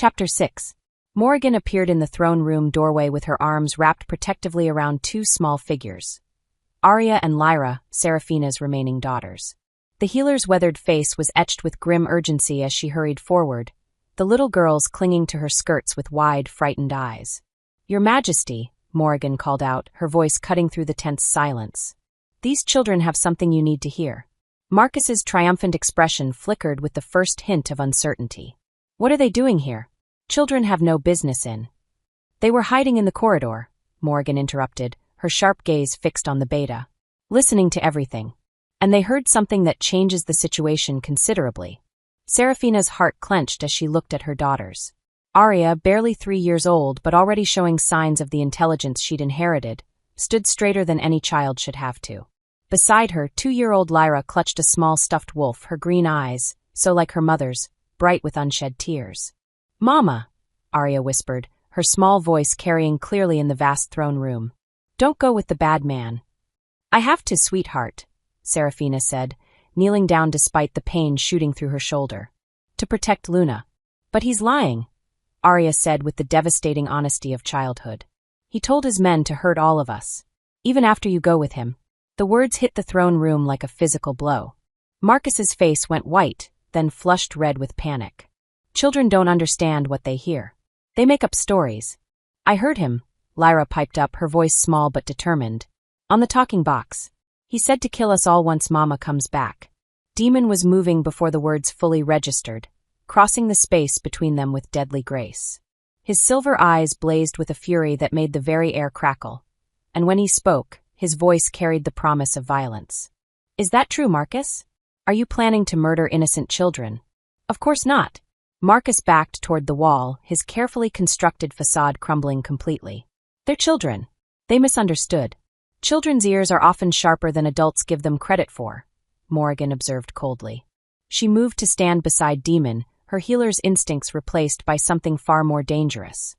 Chapter 6. Morrigan appeared in the throne room doorway with her arms wrapped protectively around two small figures. Arya and Lyra, Seraphina's remaining daughters. The healer's weathered face was etched with grim urgency as she hurried forward, the little girls clinging to her skirts with wide, frightened eyes. "Your Majesty," Morrigan called out, her voice cutting through the tense silence. "These children have something you need to hear." Marcus's triumphant expression flickered with the first hint of uncertainty. "What are they doing here? Children have no business in." "They were hiding in the corridor," Morrigan interrupted, her sharp gaze fixed on the beta. "Listening to everything. And they heard something that changes the situation considerably." Seraphina's heart clenched as she looked at her daughters. Arya, barely 3 years old but already showing signs of the intelligence she'd inherited, stood straighter than any child should have to. Beside her, 2-year-old Lyra clutched a small stuffed wolf, her green eyes, so like her mother's, bright with unshed tears. "Mama," Arya whispered, her small voice carrying clearly in the vast throne room. "Don't go with the bad man." "I have to, sweetheart," Seraphina said, kneeling down despite the pain shooting through her shoulder. "To protect Luna." "But he's lying," Arya said with the devastating honesty of childhood. "He told his men to hurt all of us. Even after you go with him." The words hit the throne room like a physical blow. Marcus's face went white, then flushed red with panic. "Children don't understand what they hear. They make up stories." "I heard him," Lyra piped up, her voice small but determined. "On the talking box. He said to kill us all once Mama comes back." Demon was moving before the words fully registered, crossing the space between them with deadly grace. His silver eyes blazed with a fury that made the very air crackle, and when he spoke, his voice carried the promise of violence. "Is that true, Marcus? Are you planning to murder innocent children?" "Of course not." Marcus backed toward the wall, his carefully constructed facade crumbling completely. "They're children. They misunderstood. Children's ears are often sharper than adults give them credit for," Morrigan observed coldly. She moved to stand beside Demon, her healer's instincts replaced by something far more dangerous.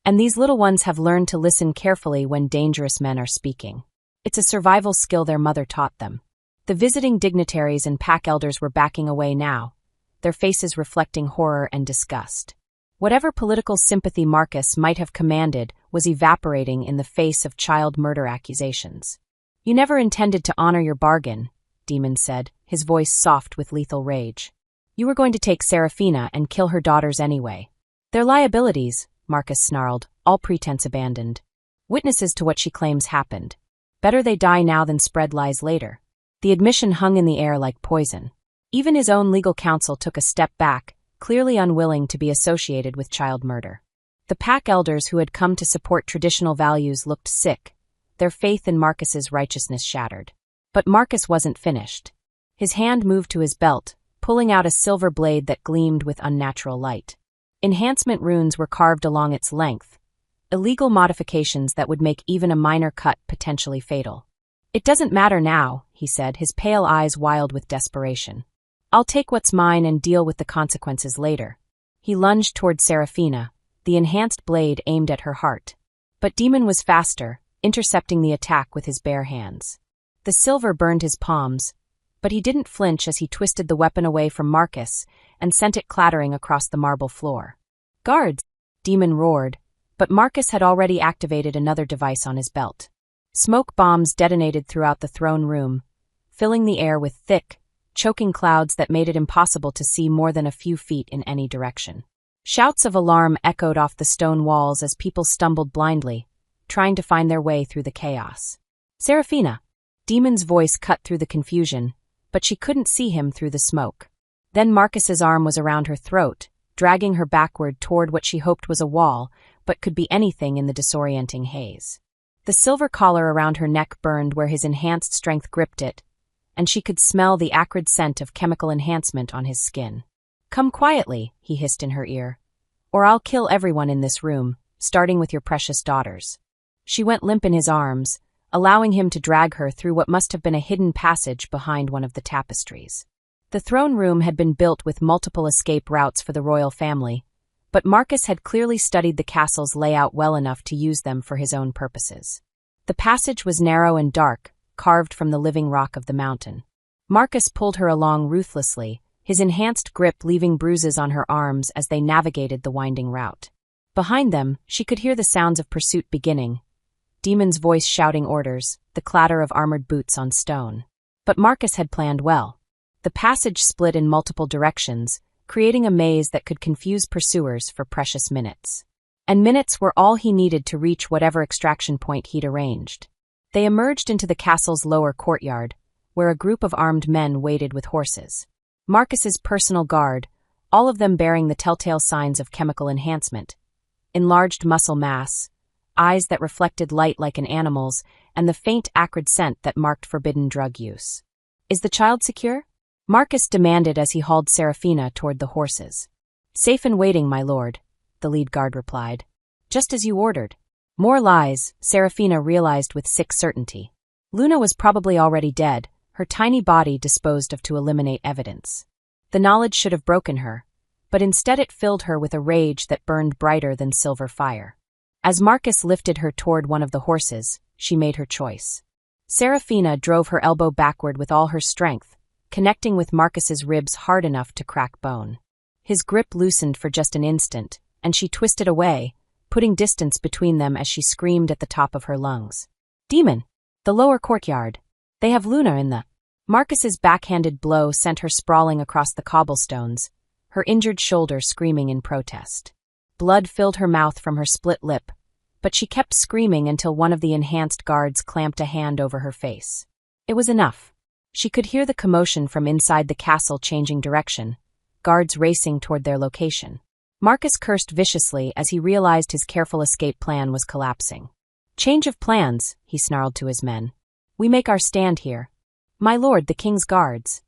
"And these little ones have learned to listen carefully when dangerous men are speaking. It's a survival skill their mother taught them." The visiting dignitaries and pack elders were backing away now, their faces reflecting horror and disgust. Whatever political sympathy Marcus might have commanded was evaporating in the face of child murder accusations. "You never intended to honor your bargain," Demon said, his voice soft with lethal rage. "You were going to take Seraphina and kill her daughters anyway." "They're liabilities," Marcus snarled, all pretense abandoned. "Witnesses to what she claims happened. Better they die now than spread lies later." The admission hung in the air like poison. Even his own legal counsel took a step back, clearly unwilling to be associated with child murder. The pack elders who had come to support traditional values looked sick, their faith in Marcus's righteousness shattered. But Marcus wasn't finished. His hand moved to his belt, pulling out a silver blade that gleamed with unnatural light. Enhancement runes were carved along its length, illegal modifications that would make even a minor cut potentially fatal. "It doesn't matter now," he said, his pale eyes wild with desperation. "I'll take what's mine and deal with the consequences later." He lunged toward Seraphina, the enhanced blade aimed at her heart. But Demon was faster, intercepting the attack with his bare hands. The silver burned his palms, but he didn't flinch as he twisted the weapon away from Marcus and sent it clattering across the marble floor. "Guards!" Demon roared, but Marcus had already activated another device on his belt. Smoke bombs detonated throughout the throne room, filling the air with thick, choking clouds that made it impossible to see more than a few feet in any direction. Shouts of alarm echoed off the stone walls as people stumbled blindly, trying to find their way through the chaos. "Seraphina!" Demon's voice cut through the confusion, but she couldn't see him through the smoke. Then Marcus's arm was around her throat, dragging her backward toward what she hoped was a wall, but could be anything in the disorienting haze. The silver collar around her neck burned where his enhanced strength gripped it, and she could smell the acrid scent of chemical enhancement on his skin. "Come quietly," he hissed in her ear, "or I'll kill everyone in this room, starting with your precious daughters." She went limp in his arms, allowing him to drag her through what must have been a hidden passage behind one of the tapestries. The throne room had been built with multiple escape routes for the royal family, but Marcus had clearly studied the castle's layout well enough to use them for his own purposes. The passage was narrow and dark, carved from the living rock of the mountain. Marcus pulled her along ruthlessly, his enhanced grip leaving bruises on her arms as they navigated the winding route. Behind them, she could hear the sounds of pursuit beginning. Demon's voice shouting orders, the clatter of armored boots on stone. But Marcus had planned well. The passage split in multiple directions, creating a maze that could confuse pursuers for precious minutes. And minutes were all he needed to reach whatever extraction point he'd arranged. They emerged into the castle's lower courtyard, where a group of armed men waited with horses. Marcus's personal guard, all of them bearing the telltale signs of chemical enhancement. Enlarged muscle mass, eyes that reflected light like an animal's, and the faint acrid scent that marked forbidden drug use. "Is the child secure?" Marcus demanded as he hauled Seraphina toward the horses. "Safe and waiting, my lord," the lead guard replied. "Just as you ordered." More lies, Seraphina realized with sick certainty. Luna was probably already dead, her tiny body disposed of to eliminate evidence. The knowledge should have broken her, but instead it filled her with a rage that burned brighter than silver fire. As Marcus lifted her toward one of the horses, she made her choice. Seraphina drove her elbow backward with all her strength, connecting with Marcus's ribs hard enough to crack bone. His grip loosened for just an instant, and she twisted away, putting distance between them as she screamed at the top of her lungs. "Demon! The lower courtyard! They have Luna in the—" Marcus's backhanded blow sent her sprawling across the cobblestones, her injured shoulder screaming in protest. Blood filled her mouth from her split lip, but she kept screaming until one of the enhanced guards clamped a hand over her face. It was enough. She could hear the commotion from inside the castle changing direction, guards racing toward their location. Marcus cursed viciously as he realized his careful escape plan was collapsing. "Change of plans," he snarled to his men. "We make our stand here. My lord, the king's guards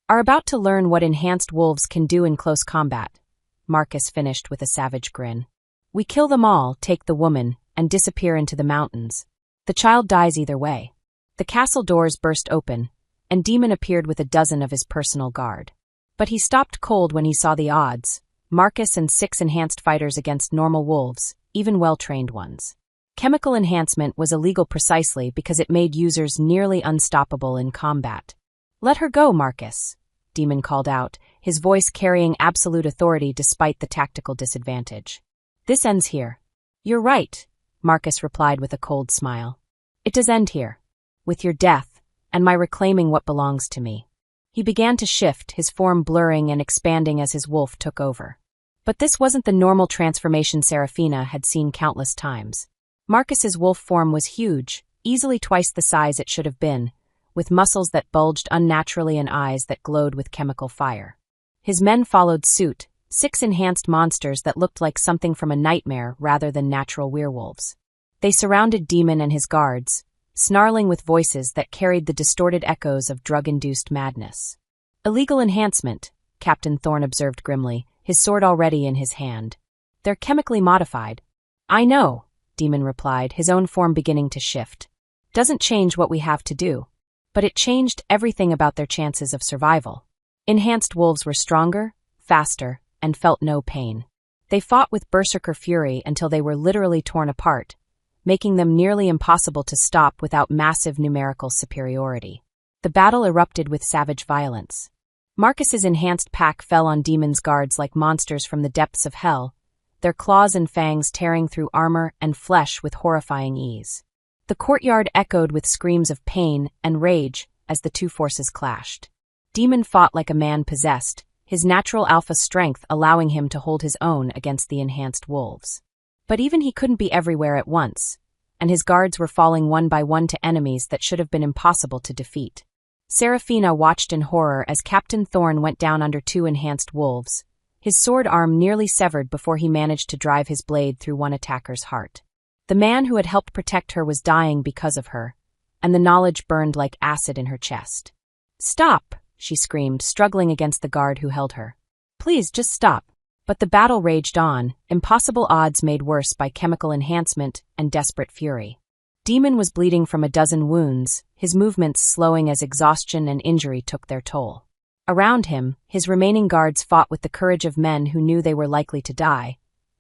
are about to learn what enhanced wolves can do in close combat," Marcus finished with a savage grin. "We kill them all, take the woman, and disappear into the mountains. The child dies either way." The castle doors burst open, and Demon appeared with a dozen of his personal guard. But he stopped cold when he saw the odds: Marcus and 6 enhanced fighters against normal wolves, even well-trained ones. Chemical enhancement was illegal precisely because it made users nearly unstoppable in combat. "Let her go, Marcus," Demon called out, his voice carrying absolute authority despite the tactical disadvantage. "This ends here." "You're right," Marcus replied with a cold smile. "It does end here. With your death, and my reclaiming what belongs to me." He began to shift, his form blurring and expanding as his wolf took over. But this wasn't the normal transformation Seraphina had seen countless times. Marcus's wolf form was huge, easily twice the size it should have been, with muscles that bulged unnaturally and eyes that glowed with chemical fire. His men followed suit, 6 enhanced monsters that looked like something from a nightmare rather than natural werewolves. They surrounded Demon and his guards, snarling with voices that carried the distorted echoes of drug-induced madness. "Illegal enhancement," Captain Thorne observed grimly, his sword already in his hand. "They're chemically modified." "I know," Demon replied, his own form beginning to shift. "Doesn't change what we have to do. But it changed everything about their chances of survival. Enhanced wolves were stronger, faster, and felt no pain. They fought with berserker fury until they were literally torn apart, making them nearly impossible to stop without massive numerical superiority. The battle erupted with savage violence. Marcus's enhanced pack fell on Demon's guards like monsters from the depths of hell, their claws and fangs tearing through armor and flesh with horrifying ease. The courtyard echoed with screams of pain and rage as the two forces clashed. Demon fought like a man possessed, his natural alpha strength allowing him to hold his own against the enhanced wolves. But even he couldn't be everywhere at once, and his guards were falling one by one to enemies that should have been impossible to defeat. Seraphina watched in horror as Captain Thorne went down under 2 enhanced wolves, his sword arm nearly severed before he managed to drive his blade through one attacker's heart. The man who had helped protect her was dying because of her, and the knowledge burned like acid in her chest. "Stop!" she screamed, struggling against the guard who held her. "Please, just stop." But the battle raged on, impossible odds made worse by chemical enhancement and desperate fury. Demon was bleeding from a dozen wounds, his movements slowing as exhaustion and injury took their toll. Around him, his remaining guards fought with the courage of men who knew they were likely to die,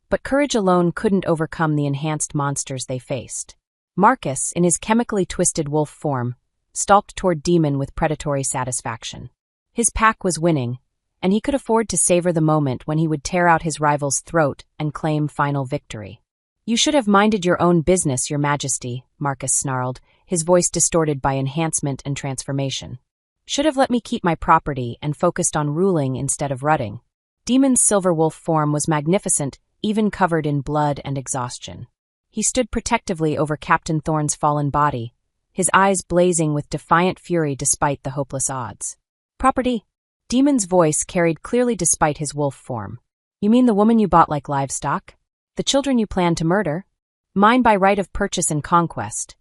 but courage alone couldn't overcome the enhanced monsters they faced. Marcus, in his chemically twisted wolf form, stalked toward Demon with predatory satisfaction. His pack was winning, and he could afford to savor the moment when he would tear out his rival's throat and claim final victory. "You should have minded your own business, Your Majesty," Marcus snarled, his voice distorted by enhancement and transformation. "Should have let me keep my property and focused on ruling instead of rutting." Demon's silver wolf form was magnificent, even covered in blood and exhaustion. He stood protectively over Captain Thorne's fallen body, his eyes blazing with defiant fury despite the hopeless odds. "Property?" Demon's voice carried clearly despite his wolf form. "You mean the woman you bought like livestock? The children you planned to murder?" "Mine by right of purchase and conquest,"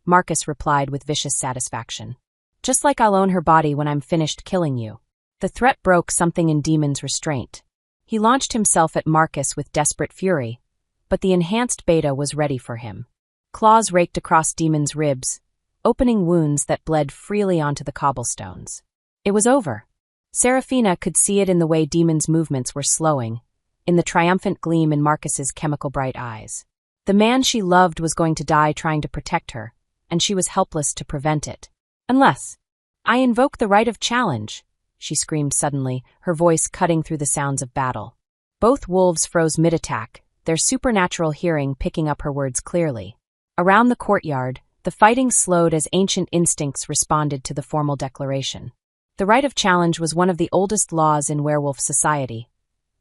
Marcus replied with vicious satisfaction. "Just like I'll own her body when I'm finished killing you." The threat broke something in Demon's restraint. He launched himself at Marcus with desperate fury, but the enhanced beta was ready for him. Claws raked across Demon's ribs, opening wounds that bled freely onto the cobblestones. It was over. Seraphina could see it in the way Demon's movements were slowing, in the triumphant gleam in Marcus's chemical-bright eyes. The man she loved was going to die trying to protect her, and she was helpless to prevent it. "Unless I invoke the right of challenge," she screamed suddenly, her voice cutting through the sounds of battle. Both wolves froze mid-attack, their supernatural hearing picking up her words clearly. Around the courtyard, the fighting slowed as ancient instincts responded to the formal declaration. The right of challenge was one of the oldest laws in werewolf society.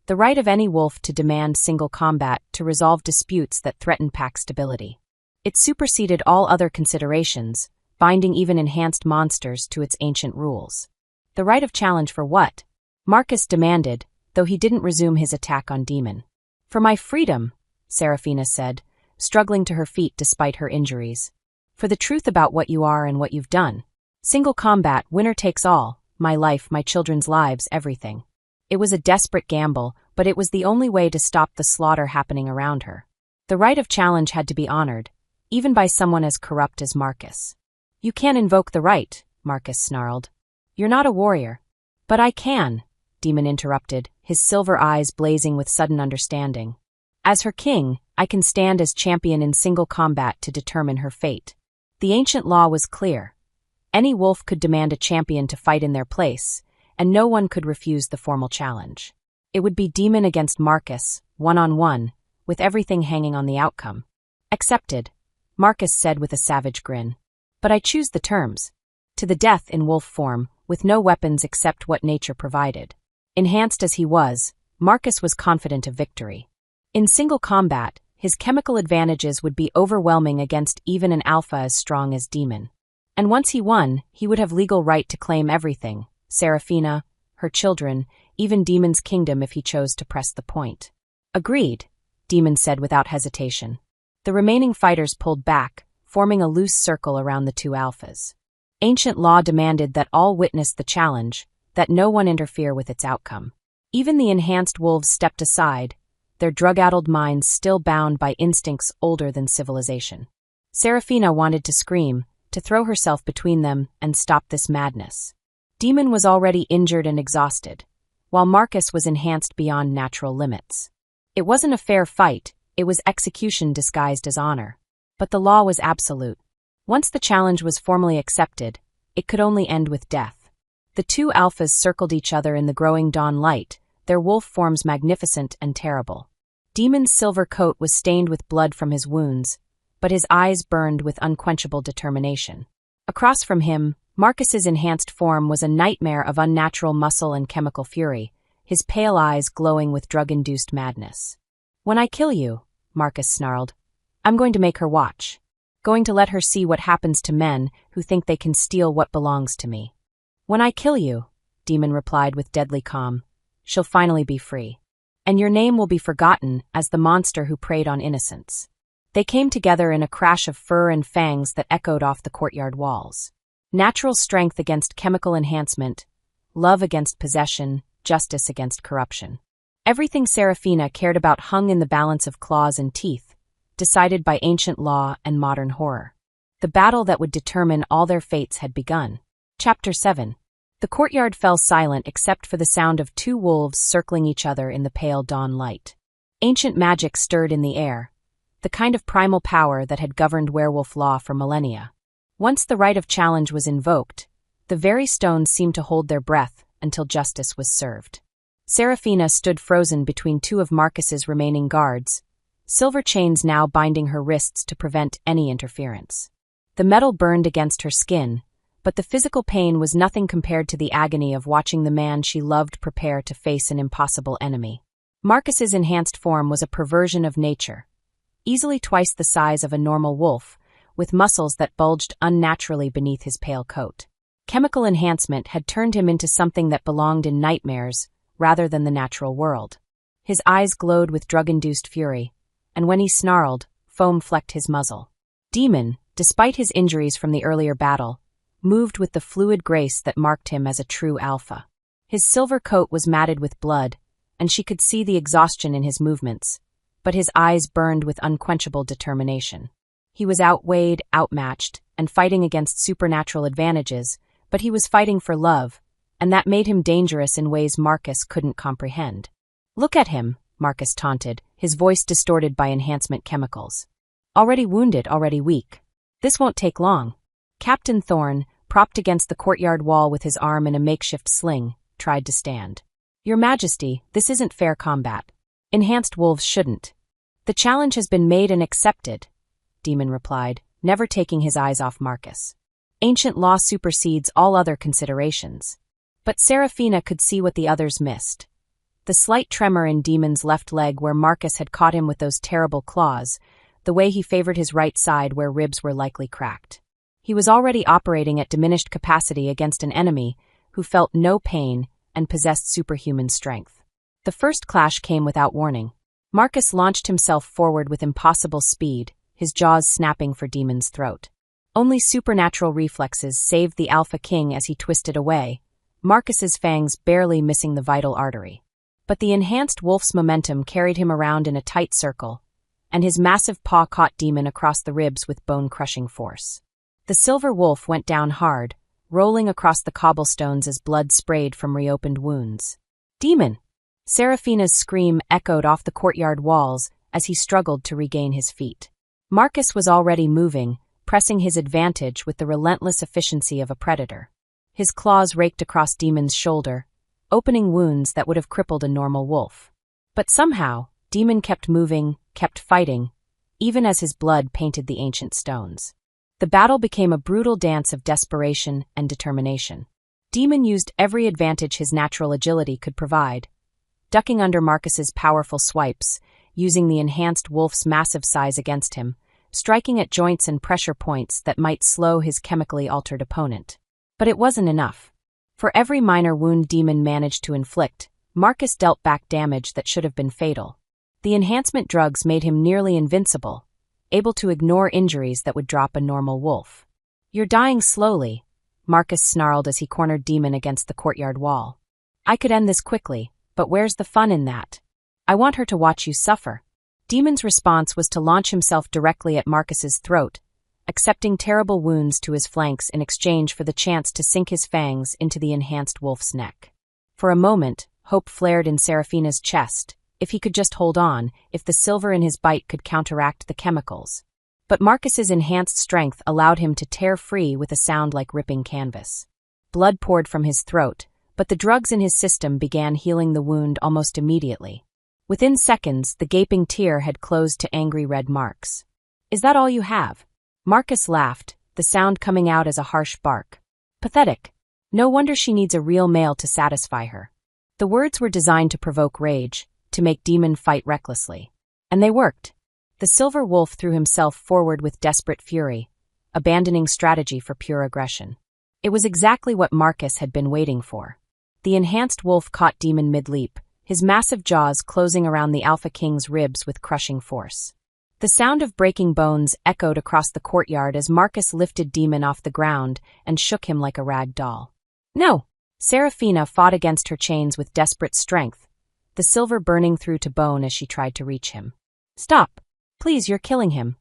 The right of any wolf to demand single combat to resolve disputes that threaten pack stability. It superseded all other considerations, binding even enhanced monsters to its ancient rules. The right of challenge for what? Marcus demanded, though he didn't resume his attack on Demon. "For my freedom," Seraphina said, struggling to her feet despite her injuries. "For the truth about what you are and what you've done. Single combat, winner takes all, my life, my children's lives, everything." It was a desperate gamble, but it was the only way to stop the slaughter happening around her. The right of challenge had to be honored, even by someone as corrupt as Marcus. "You can't invoke the right," Marcus snarled. "You're not a warrior." "But I can," Demon interrupted, his silver eyes blazing with sudden understanding. "As her king, I can stand as champion in single combat to determine her fate." The ancient law was clear. Any wolf could demand a champion to fight in their place, and no one could refuse the formal challenge. It would be Demon against Marcus, one-on-one, with everything hanging on the outcome. "Accepted," Marcus said with a savage grin. "But I choose the terms. To the death in wolf form, with no weapons except what nature provided." Enhanced as he was, Marcus was confident of victory. In single combat, his chemical advantages would be overwhelming against even an alpha as strong as Demon. And once he won, he would have legal right to claim everything, Seraphina, her children, even Demon's kingdom if he chose to press the point. "Agreed," Demon said without hesitation. The remaining fighters pulled back, forming a loose circle around the two alphas. Ancient law demanded that all witness the challenge, that no one interfere with its outcome. Even the enhanced wolves stepped aside, their drug-addled minds still bound by instincts older than civilization. Seraphina wanted to scream, to throw herself between them and stop this madness. Demon was already injured and exhausted, while Marcus was enhanced beyond natural limits. It wasn't a fair fight, it was execution disguised as honor. But the law was absolute. Once the challenge was formally accepted, it could only end with death. The two alphas circled each other in the growing dawn light, their wolf forms magnificent and terrible. Demon's silver coat was stained with blood from his wounds, but his eyes burned with unquenchable determination. Across from him, Marcus's enhanced form was a nightmare of unnatural muscle and chemical fury, his pale eyes glowing with drug-induced madness. "When I kill you," Marcus snarled, "I'm going to make her watch. Going to let her see what happens to men who think they can steal what belongs to me." "When I kill you," Demon replied with deadly calm, "she'll finally be free. And your name will be forgotten as the monster who preyed on innocence." They came together in a crash of fur and fangs that echoed off the courtyard walls. Natural strength against chemical enhancement, love against possession, justice against corruption. Everything Seraphina cared about hung in the balance of claws and teeth, decided by ancient law and modern horror. The battle that would determine all their fates had begun. Chapter 7. The courtyard fell silent except for the sound of two wolves circling each other in the pale dawn light. Ancient magic stirred in the air, the kind of primal power that had governed werewolf law for millennia. Once the right of challenge was invoked, the very stones seemed to hold their breath until justice was served. Serafina stood frozen between two of Marcus's remaining guards, silver chains now binding her wrists to prevent any interference. The metal burned against her skin, but the physical pain was nothing compared to the agony of watching the man she loved prepare to face an impossible enemy. Marcus's enhanced form was a perversion of nature, easily twice the size of a normal wolf, with muscles that bulged unnaturally beneath his pale coat. Chemical enhancement had turned him into something that belonged in nightmares rather than the natural world. His eyes glowed with drug-induced fury, and when he snarled, foam flecked his muzzle. Demon, despite his injuries from the earlier battle, moved with the fluid grace that marked him as a true alpha. His silver coat was matted with blood, and she could see the exhaustion in his movements, but his eyes burned with unquenchable determination. He was outweighed, outmatched, and fighting against supernatural advantages, but he was fighting for love, and that made him dangerous in ways Marcus couldn't comprehend. "Look at him," Marcus taunted, his voice distorted by enhancement chemicals. "Already wounded, already weak. This won't take long." Captain Thorne, propped against the courtyard wall with his arm in a makeshift sling, tried to stand. "Your Majesty, this isn't fair combat. Enhanced wolves shouldn't." "The challenge has been made and accepted," Demon replied, never taking his eyes off Marcus. "Ancient law supersedes all other considerations." But Serafina could see what the others missed. The slight tremor in Demon's left leg where Marcus had caught him with those terrible claws, the way he favored his right side where ribs were likely cracked. He was already operating at diminished capacity against an enemy who felt no pain and possessed superhuman strength. The first clash came without warning. Marcus launched himself forward with impossible speed, his jaws snapping for Demon's throat. Only supernatural reflexes saved the Alpha King as he twisted away, Marcus's fangs barely missing the vital artery. But the enhanced wolf's momentum carried him around in a tight circle, and his massive paw caught Demon across the ribs with bone-crushing force. The silver wolf went down hard, rolling across the cobblestones as blood sprayed from reopened wounds. "Demon!" Serafina's scream echoed off the courtyard walls as he struggled to regain his feet. Marcus was already moving, pressing his advantage with the relentless efficiency of a predator. His claws raked across Demon's shoulder, opening wounds that would have crippled a normal wolf. But somehow, Demon kept moving, kept fighting, even as his blood painted the ancient stones. The battle became a brutal dance of desperation and determination. Demon used every advantage his natural agility could provide, ducking under Marcus's powerful swipes, using the enhanced wolf's massive size against him, striking at joints and pressure points that might slow his chemically altered opponent. But it wasn't enough. For every minor wound Demon managed to inflict, Marcus dealt back damage that should have been fatal. The enhancement drugs made him nearly invincible, able to ignore injuries that would drop a normal wolf. "You're dying slowly," Marcus snarled as he cornered Demon against the courtyard wall. "I could end this quickly, but where's the fun in that? I want her to watch you suffer." Demon's response was to launch himself directly at Marcus's throat, accepting terrible wounds to his flanks in exchange for the chance to sink his fangs into the enhanced wolf's neck. For a moment, hope flared in Serafina's chest. If he could just hold on, if the silver in his bite could counteract the chemicals. But Marcus's enhanced strength allowed him to tear free with a sound like ripping canvas. Blood poured from his throat, but the drugs in his system began healing the wound almost immediately. Within seconds, the gaping tear had closed to angry red marks. "Is that all you have?" Marcus laughed, the sound coming out as a harsh bark. "Pathetic. No wonder she needs a real male to satisfy her." The words were designed to provoke rage, to make Demon fight recklessly. And they worked. The silver wolf threw himself forward with desperate fury, abandoning strategy for pure aggression. It was exactly what Marcus had been waiting for. The enhanced wolf caught Demon mid-leap, his massive jaws closing around the Alpha King's ribs with crushing force. The sound of breaking bones echoed across the courtyard as Marcus lifted Demon off the ground and shook him like a rag doll. "No!" Serafina fought against her chains with desperate strength, the silver burning through to bone as she tried to reach him. "Stop! Please, you're killing him."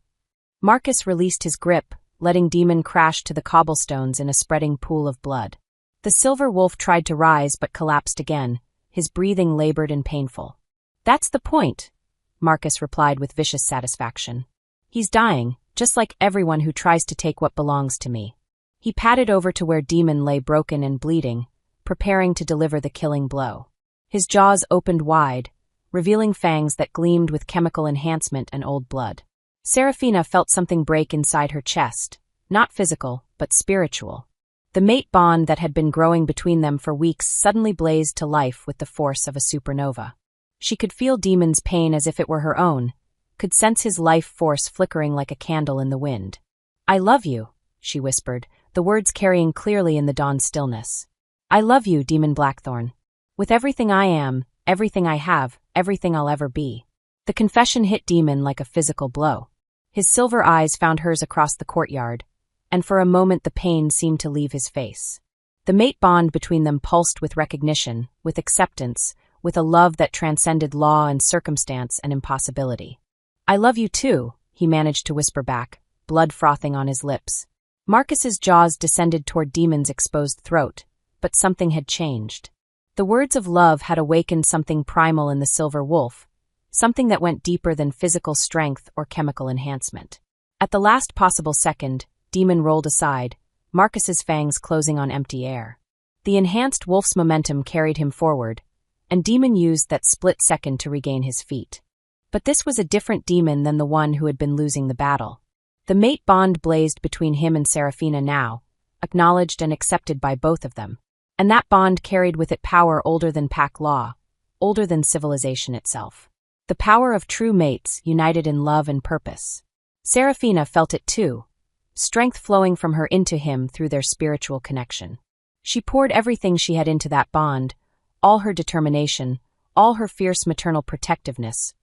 Marcus released his grip, letting Demon crash to the cobblestones in a spreading pool of blood. The silver wolf tried to rise but collapsed again, his breathing labored and painful. "That's the point," Marcus replied with vicious satisfaction. "He's dying, just like everyone who tries to take what belongs to me." He padded over to where Demon lay broken and bleeding, preparing to deliver the killing blow. His jaws opened wide, revealing fangs that gleamed with chemical enhancement and old blood. Serafina felt something break inside her chest, not physical, but spiritual. The mate bond that had been growing between them for weeks suddenly blazed to life with the force of a supernova. She could feel Demon's pain as if it were her own, could sense his life force flickering like a candle in the wind. "I love you," she whispered, the words carrying clearly in the dawn stillness. "I love you, Demon Blackthorn. With everything I am, everything I have, everything I'll ever be." The confession hit Demon like a physical blow. His silver eyes found hers across the courtyard, and for a moment the pain seemed to leave his face. The mate bond between them pulsed with recognition, with acceptance, with a love that transcended law and circumstance and impossibility. "I love you too," he managed to whisper back, blood frothing on his lips. Marcus's jaws descended toward Demon's exposed throat, but something had changed. The words of love had awakened something primal in the silver wolf, something that went deeper than physical strength or chemical enhancement. At the last possible second, Demon rolled aside, Marcus's fangs closing on empty air. The enhanced wolf's momentum carried him forward, and Demon used that split second to regain his feet. But this was a different Demon than the one who had been losing the battle. The mate bond blazed between him and Serafina now, acknowledged and accepted by both of them. And that bond carried with it power older than pack law, older than civilization itself. The power of true mates united in love and purpose. Serafina felt it too, strength flowing from her into him through their spiritual connection. She poured everything she had into that bond, all her determination, all her fierce maternal protectiveness,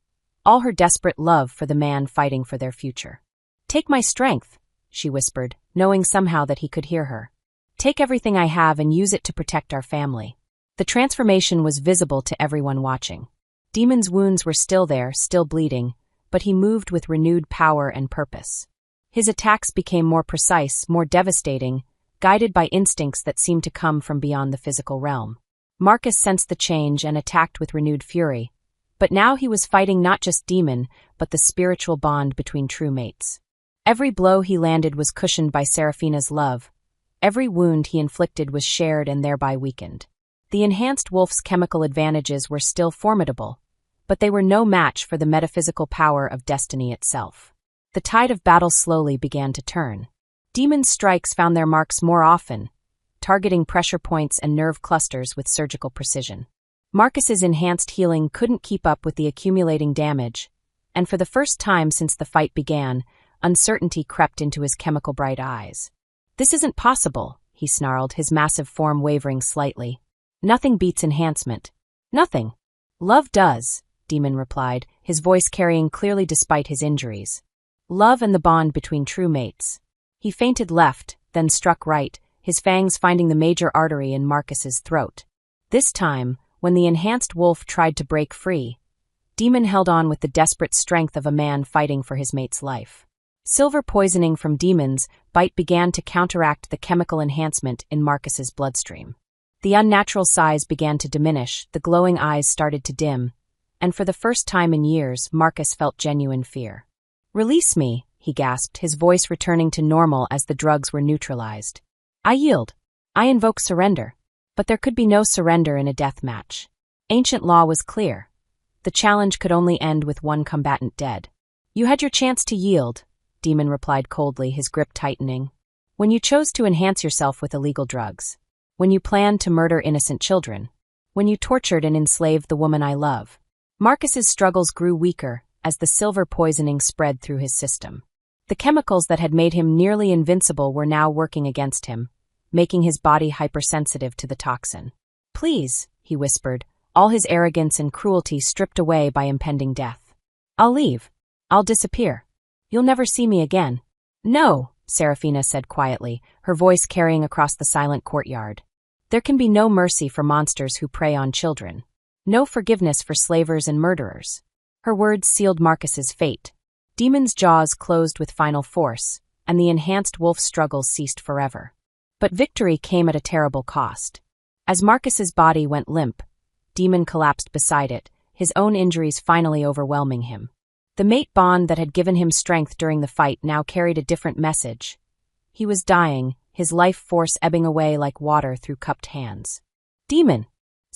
all her desperate love for the man fighting for their future. "Take my strength," she whispered, knowing somehow that he could hear her. "Take everything I have and use it to protect our family." The transformation was visible to everyone watching. Demon's wounds were still there, still bleeding, but he moved with renewed power and purpose. His attacks became more precise, more devastating, guided by instincts that seemed to come from beyond the physical realm. Marcus sensed the change and attacked with renewed fury, but now he was fighting not just Demon, but the spiritual bond between true mates. Every blow he landed was cushioned by Serafina's love. Every wound he inflicted was shared and thereby weakened. The enhanced wolf's chemical advantages were still formidable, but they were no match for the metaphysical power of destiny itself. The tide of battle slowly began to turn. Demon's strikes found their marks more often, targeting pressure points and nerve clusters with surgical precision. Marcus's enhanced healing couldn't keep up with the accumulating damage, and for the first time since the fight began, uncertainty crept into his chemical bright eyes. "This isn't possible," he snarled, his massive form wavering slightly. "Nothing beats enhancement. Nothing." "Love does," Demon replied, his voice carrying clearly despite his injuries. "Love and the bond between true mates." He feinted left, then struck right, his fangs finding the major artery in Marcus's throat. This time, when the enhanced wolf tried to break free, Demon held on with the desperate strength of a man fighting for his mate's life. Silver poisoning from Demon's bite began to counteract the chemical enhancement in Marcus's bloodstream. The unnatural size began to diminish, the glowing eyes started to dim, and for the first time in years, Marcus felt genuine fear. "Release me," he gasped, his voice returning to normal as the drugs were neutralized. "I yield. I invoke surrender." But there could be no surrender in a death match. Ancient law was clear. The challenge could only end with one combatant dead. "You had your chance to yield," Demon replied coldly, his grip tightening. "When you chose to enhance yourself with illegal drugs. When you planned to murder innocent children. When you tortured and enslaved the woman I love." Marcus's struggles grew weaker as the silver poisoning spread through his system. The chemicals that had made him nearly invincible were now working against him, making his body hypersensitive to the toxin. "Please," he whispered, all his arrogance and cruelty stripped away by impending death. "I'll leave. I'll disappear. You'll never see me again." "No," Serafina said quietly, her voice carrying across the silent courtyard. "There can be no mercy for monsters who prey on children. No forgiveness for slavers and murderers." Her words sealed Marcus's fate. Demon's jaws closed with final force, and the enhanced wolf's struggles ceased forever. But victory came at a terrible cost. As Marcus's body went limp, Demon collapsed beside it, his own injuries finally overwhelming him. The mate bond that had given him strength during the fight now carried a different message. He was dying, his life force ebbing away like water through cupped hands. "Demon!"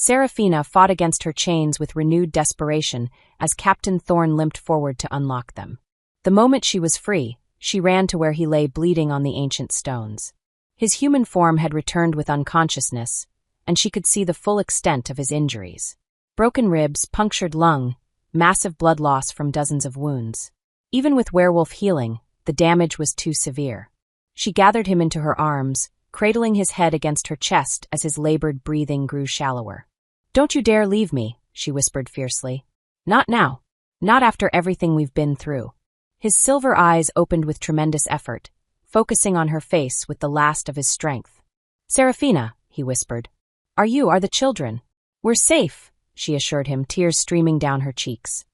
Serafina fought against her chains with renewed desperation as Captain Thorn limped forward to unlock them. The moment she was free, she ran to where he lay bleeding on the ancient stones. His human form had returned with unconsciousness, and she could see the full extent of his injuries. Broken ribs, punctured lung, massive blood loss from dozens of wounds. Even with werewolf healing, the damage was too severe. She gathered him into her arms, cradling his head against her chest as his labored breathing grew shallower. "Don't you dare leave me," she whispered fiercely. "Not now. Not after everything we've been through." His silver eyes opened with tremendous effort, focusing on her face with the last of his strength. "Serafina," he whispered. Are the children?" "We're safe," she assured him, tears streaming down her cheeks.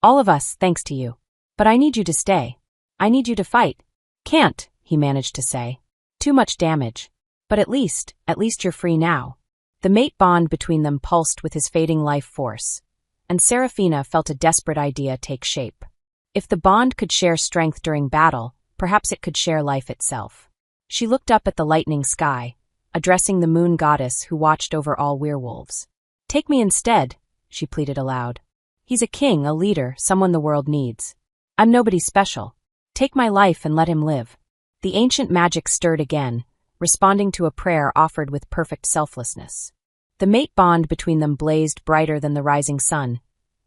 "All of us, thanks to you. But I need you to stay. I need you to fight." "Can't," he managed to say. "Too much damage. But at least you're free now." The mate bond between them pulsed with his fading life force, and Serafina felt a desperate idea take shape. If the bond could share strength during battle, perhaps it could share life itself. She looked up at the lightening sky, addressing the moon goddess who watched over all werewolves. "Take me instead," she pleaded aloud. "He's a king, a leader, someone the world needs. I'm nobody special. Take my life and let him live." The ancient magic stirred again, responding to a prayer offered with perfect selflessness. The mate bond between them blazed brighter than the rising sun,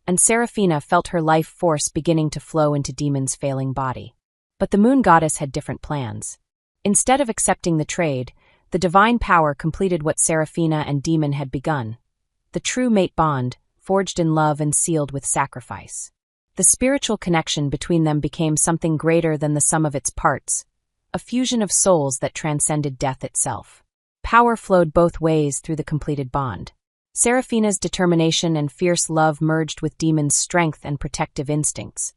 and Serafina felt her life force beginning to flow into Demon's failing body. But the moon goddess had different plans. Instead of accepting the trade, the divine power completed what Serafina and Demon had begun. The true mate bond, forged in love and sealed with sacrifice. The spiritual connection between them became something greater than the sum of its parts, a fusion of souls that transcended death itself. Power flowed both ways through the completed bond. Serafina's determination and fierce love merged with Demon's strength and protective instincts,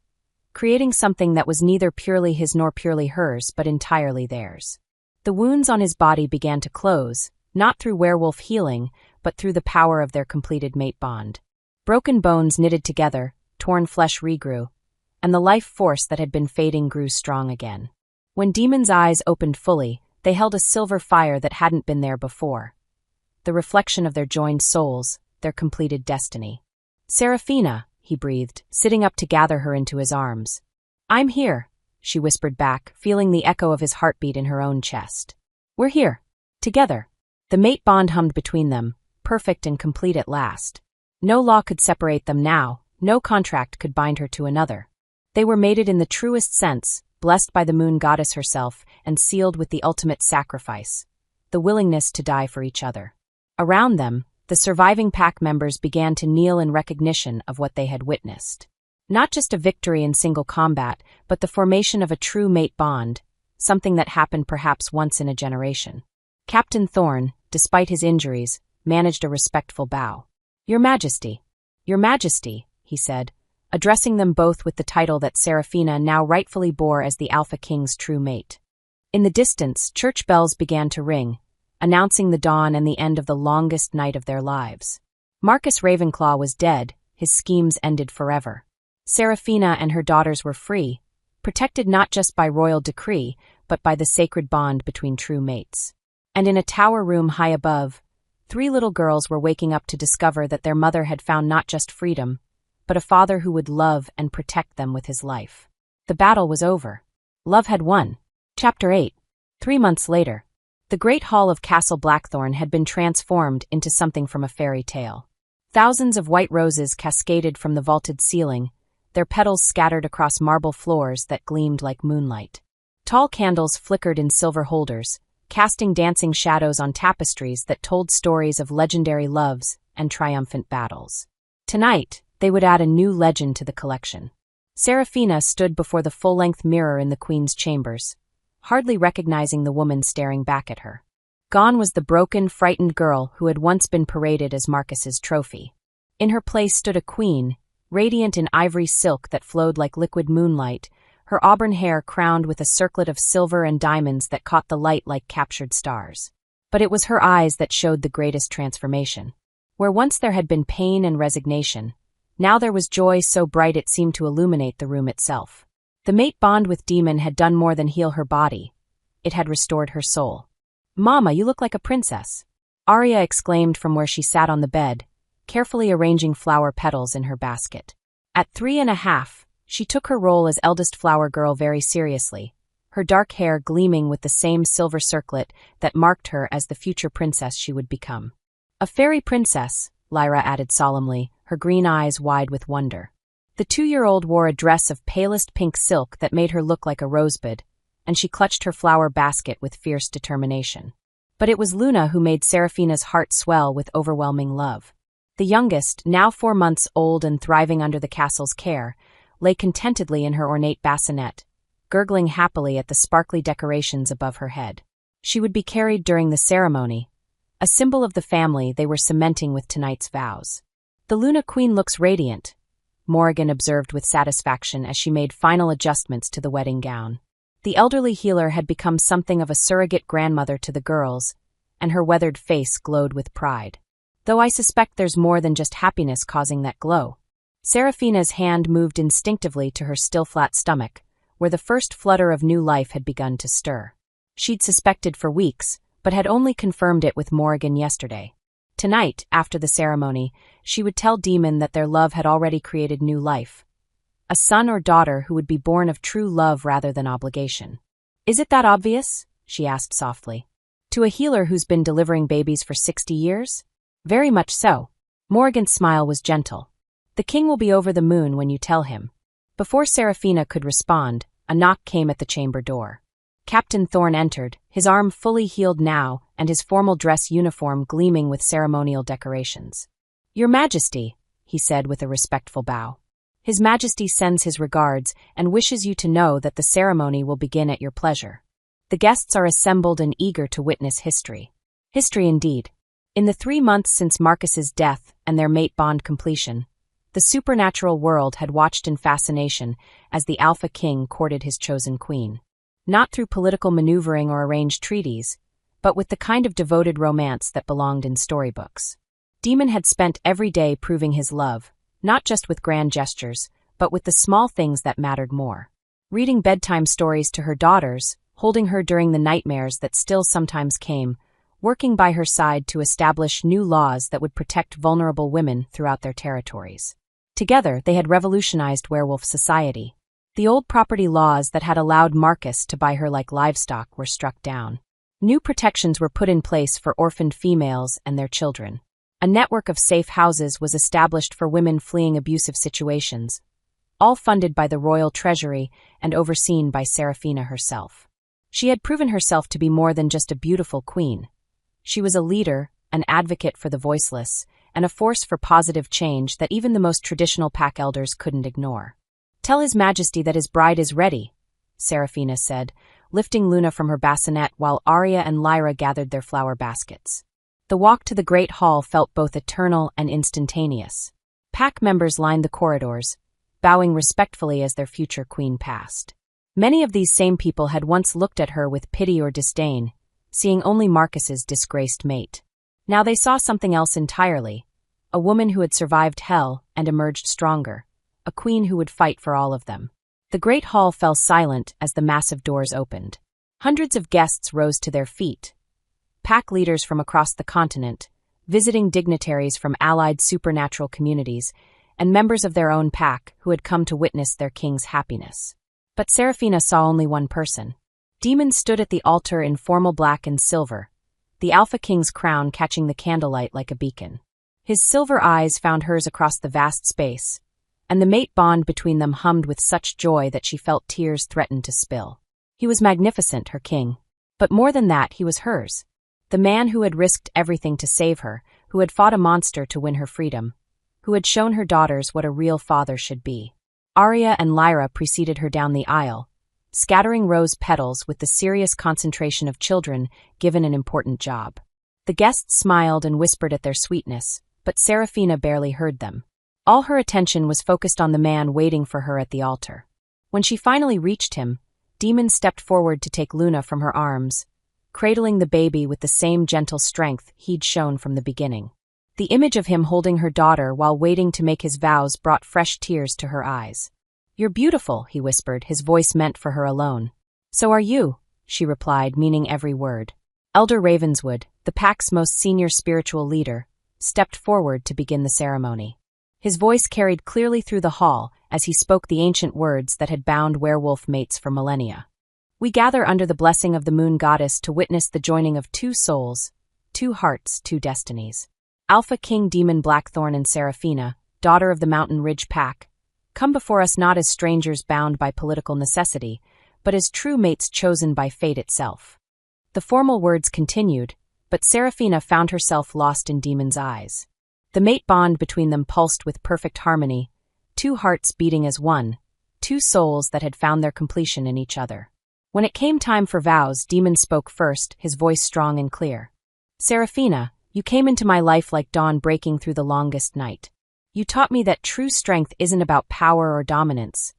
creating something that was neither purely his nor purely hers, but entirely theirs. The wounds on his body began to close, not through werewolf healing, but through the power of their completed mate bond. Broken bones knitted together, torn flesh regrew, and the life force that had been fading grew strong again. When Demon's eyes opened fully, they held a silver fire that hadn't been there before. The reflection of their joined souls, their completed destiny. "Serafina," he breathed, sitting up to gather her into his arms. "I'm here," she whispered back, feeling the echo of his heartbeat in her own chest. "We're here. Together." The mate bond hummed between them, perfect and complete at last. No law could separate them now, no contract could bind her to another. They were mated in the truest sense, blessed by the moon goddess herself, and sealed with the ultimate sacrifice, the willingness to die for each other. Around them, the surviving pack members began to kneel in recognition of what they had witnessed. Not just a victory in single combat, but the formation of a true mate bond, something that happened perhaps once in a generation. Captain Thorn, despite his injuries, managed a respectful bow. Your Majesty," he said, addressing them both with the title that Serafina now rightfully bore as the Alpha King's true mate. In the distance, church bells began to ring, announcing the dawn and the end of the longest night of their lives. Marcus Ravenclaw was dead, his schemes ended forever. Serafina and her daughters were free, protected not just by royal decree, but by the sacred bond between true mates. And in a tower room high above, 3 little girls were waking up to discover that their mother had found not just freedom, but a father who would love and protect them with his life. The battle was over. Love had won. Chapter 8. 3 months later. The great hall of Castle Blackthorn had been transformed into something from a fairy tale. Thousands of white roses cascaded from the vaulted ceiling, their petals scattered across marble floors that gleamed like moonlight. Tall candles flickered in silver holders, casting dancing shadows on tapestries that told stories of legendary loves and triumphant battles. Tonight, they would add a new legend to the collection. Serafina stood before the full-length mirror in the Queen's chambers, hardly recognizing the woman staring back at her. Gone was the broken, frightened girl who had once been paraded as Marcus's trophy. In her place stood a queen, radiant in ivory silk that flowed like liquid moonlight, her auburn hair crowned with a circlet of silver and diamonds that caught the light like captured stars. But it was her eyes that showed the greatest transformation. Where once there had been pain and resignation, now there was joy so bright it seemed to illuminate the room itself. The mate bond with Demon had done more than heal her body. It had restored her soul. "Mama, you look like a princess." Arya exclaimed from where she sat on the bed, carefully arranging flower petals in her basket. At 3.5, she took her role as eldest flower girl very seriously, her dark hair gleaming with the same silver circlet that marked her as the future princess she would become. A fairy princess, Lyra added solemnly, her green eyes wide with wonder. The 2-year-old wore a dress of palest pink silk that made her look like a rosebud, and she clutched her flower basket with fierce determination. But it was Luna who made Serafina's heart swell with overwhelming love. The youngest, now 4 months old and thriving under the castle's care, lay contentedly in her ornate bassinet, gurgling happily at the sparkly decorations above her head. She would be carried during the ceremony, a symbol of the family they were cementing with tonight's vows. "The Luna Queen looks radiant," Morrigan observed with satisfaction as she made final adjustments to the wedding gown. The elderly healer had become something of a surrogate grandmother to the girls, and her weathered face glowed with pride. "Though I suspect there's more than just happiness causing that glow." Serafina's hand moved instinctively to her still flat stomach, where the first flutter of new life had begun to stir. She'd suspected for weeks, but had only confirmed it with Morrigan yesterday. Tonight, after the ceremony, she would tell Demon that their love had already created new life. A son or daughter who would be born of true love rather than obligation. "Is it that obvious?" she asked softly. "To a healer who's been delivering babies for 60 years? "Very much so." Morrigan's smile was gentle. "The king will be over the moon when you tell him." Before Serafina could respond, a knock came at the chamber door. Captain Thorne entered, his arm fully healed now and his formal dress uniform gleaming with ceremonial decorations. "Your Majesty," he said with a respectful bow. "His Majesty sends his regards and wishes you to know that the ceremony will begin at your pleasure. The guests are assembled and eager to witness history." History indeed. In the 3 months since Marcus's death and their mate bond completion, the supernatural world had watched in fascination as the Alpha King courted his chosen queen. Not through political maneuvering or arranged treaties, but with the kind of devoted romance that belonged in storybooks. Demon had spent every day proving his love, not just with grand gestures, but with the small things that mattered more. Reading bedtime stories to her daughters, holding her during the nightmares that still sometimes came, working by her side to establish new laws that would protect vulnerable women throughout their territories. Together, they had revolutionized werewolf society. The old property laws that had allowed Marcus to buy her like livestock were struck down. New protections were put in place for orphaned females and their children. A network of safe houses was established for women fleeing abusive situations, all funded by the royal treasury and overseen by Serafina herself. She had proven herself to be more than just a beautiful queen. She was a leader, an advocate for the voiceless, and a force for positive change that even the most traditional pack elders couldn't ignore. "Tell His Majesty that his bride is ready," Serafina said, lifting Luna from her bassinet while Arya and Lyra gathered their flower baskets. The walk to the Great Hall felt both eternal and instantaneous. Pack members lined the corridors, bowing respectfully as their future queen passed. Many of these same people had once looked at her with pity or disdain, seeing only Marcus's disgraced mate. Now they saw something else entirely, a woman who had survived hell and emerged stronger, a queen who would fight for all of them. The Great Hall fell silent as the massive doors opened. Hundreds of guests rose to their feet. Pack leaders from across the continent, visiting dignitaries from allied supernatural communities, and members of their own pack who had come to witness their king's happiness. But Serafina saw only one person. Demon stood at the altar in formal black and silver, the Alpha King's crown catching the candlelight like a beacon. His silver eyes found hers across the vast space, and the mate bond between them hummed with such joy that she felt tears threaten to spill. He was magnificent, her king. But more than that, he was hers. The man who had risked everything to save her, who had fought a monster to win her freedom, who had shown her daughters what a real father should be. Arya and Lyra preceded her down the aisle, scattering rose petals with the serious concentration of children given an important job. The guests smiled and whispered at their sweetness, but Serafina barely heard them. All her attention was focused on the man waiting for her at the altar. When she finally reached him, Demon stepped forward to take Luna from her arms, cradling the baby with the same gentle strength he'd shown from the beginning. The image of him holding her daughter while waiting to make his vows brought fresh tears to her eyes. "You're beautiful," he whispered, his voice meant for her alone. "So are you," she replied, meaning every word. "Elder Ravenswood," the pack's most senior spiritual leader, stepped forward to begin the ceremony. His voice carried clearly through the hall as he spoke the ancient words that had bound werewolf mates for millennia. We gather under the blessing of the moon goddess to witness the joining of two souls, two hearts, two destinies. Alpha King Demon Blackthorn and Seraphina, daughter of the Mountain Ridge Pack, come before us not as strangers bound by political necessity, but as true mates chosen by fate itself. The formal words continued, but Seraphina found herself lost in Demon's eyes. The mate bond between them pulsed with perfect harmony, two hearts beating as one, two souls that had found their completion in each other. When it came time for vows, Demon spoke first, his voice strong and clear. Seraphina, you came into my life like dawn breaking through the longest night. You taught me that true strength isn't about power or dominance.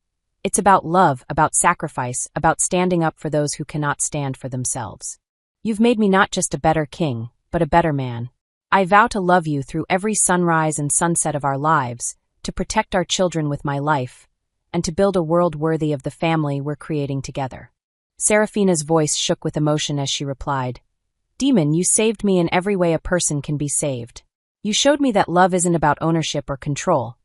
It's about love, about sacrifice, about standing up for those who cannot stand for themselves. You've made me not just a better king, but a better man. I vow to love you through every sunrise and sunset of our lives, to protect our children with my life, and to build a world worthy of the family we're creating together. Seraphina's voice shook with emotion as she replied, Demon, you saved me in every way a person can be saved. You showed me that love isn't about ownership or control.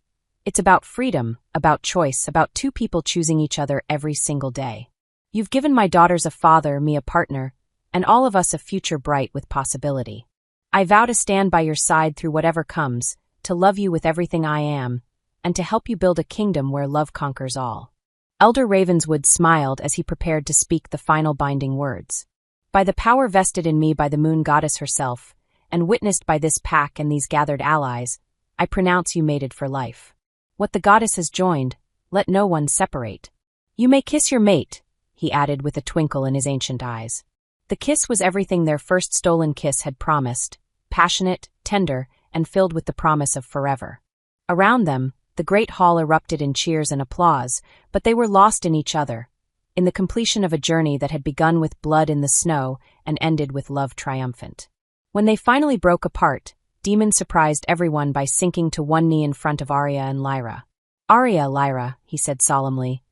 It's about freedom, about choice, about two people choosing each other every single day. You've given my daughters a father, me a partner, and all of us a future bright with possibility. I vow to stand by your side through whatever comes, to love you with everything I am, and to help you build a kingdom where love conquers all. Elder Ravenswood smiled as he prepared to speak the final binding words. By the power vested in me by the moon goddess herself, and witnessed by this pack and these gathered allies, I pronounce you mated for life. What the goddess has joined, let no one separate. You may kiss your mate, he added with a twinkle in his ancient eyes. The kiss was everything their first stolen kiss had promised, passionate, tender, and filled with the promise of forever. Around them, the great hall erupted in cheers and applause, but they were lost in each other, in the completion of a journey that had begun with blood in the snow and ended with love triumphant. When they finally broke apart, Demon surprised everyone by sinking to one knee in front of Arya and Lyra. Arya, Lyra, he said solemnly,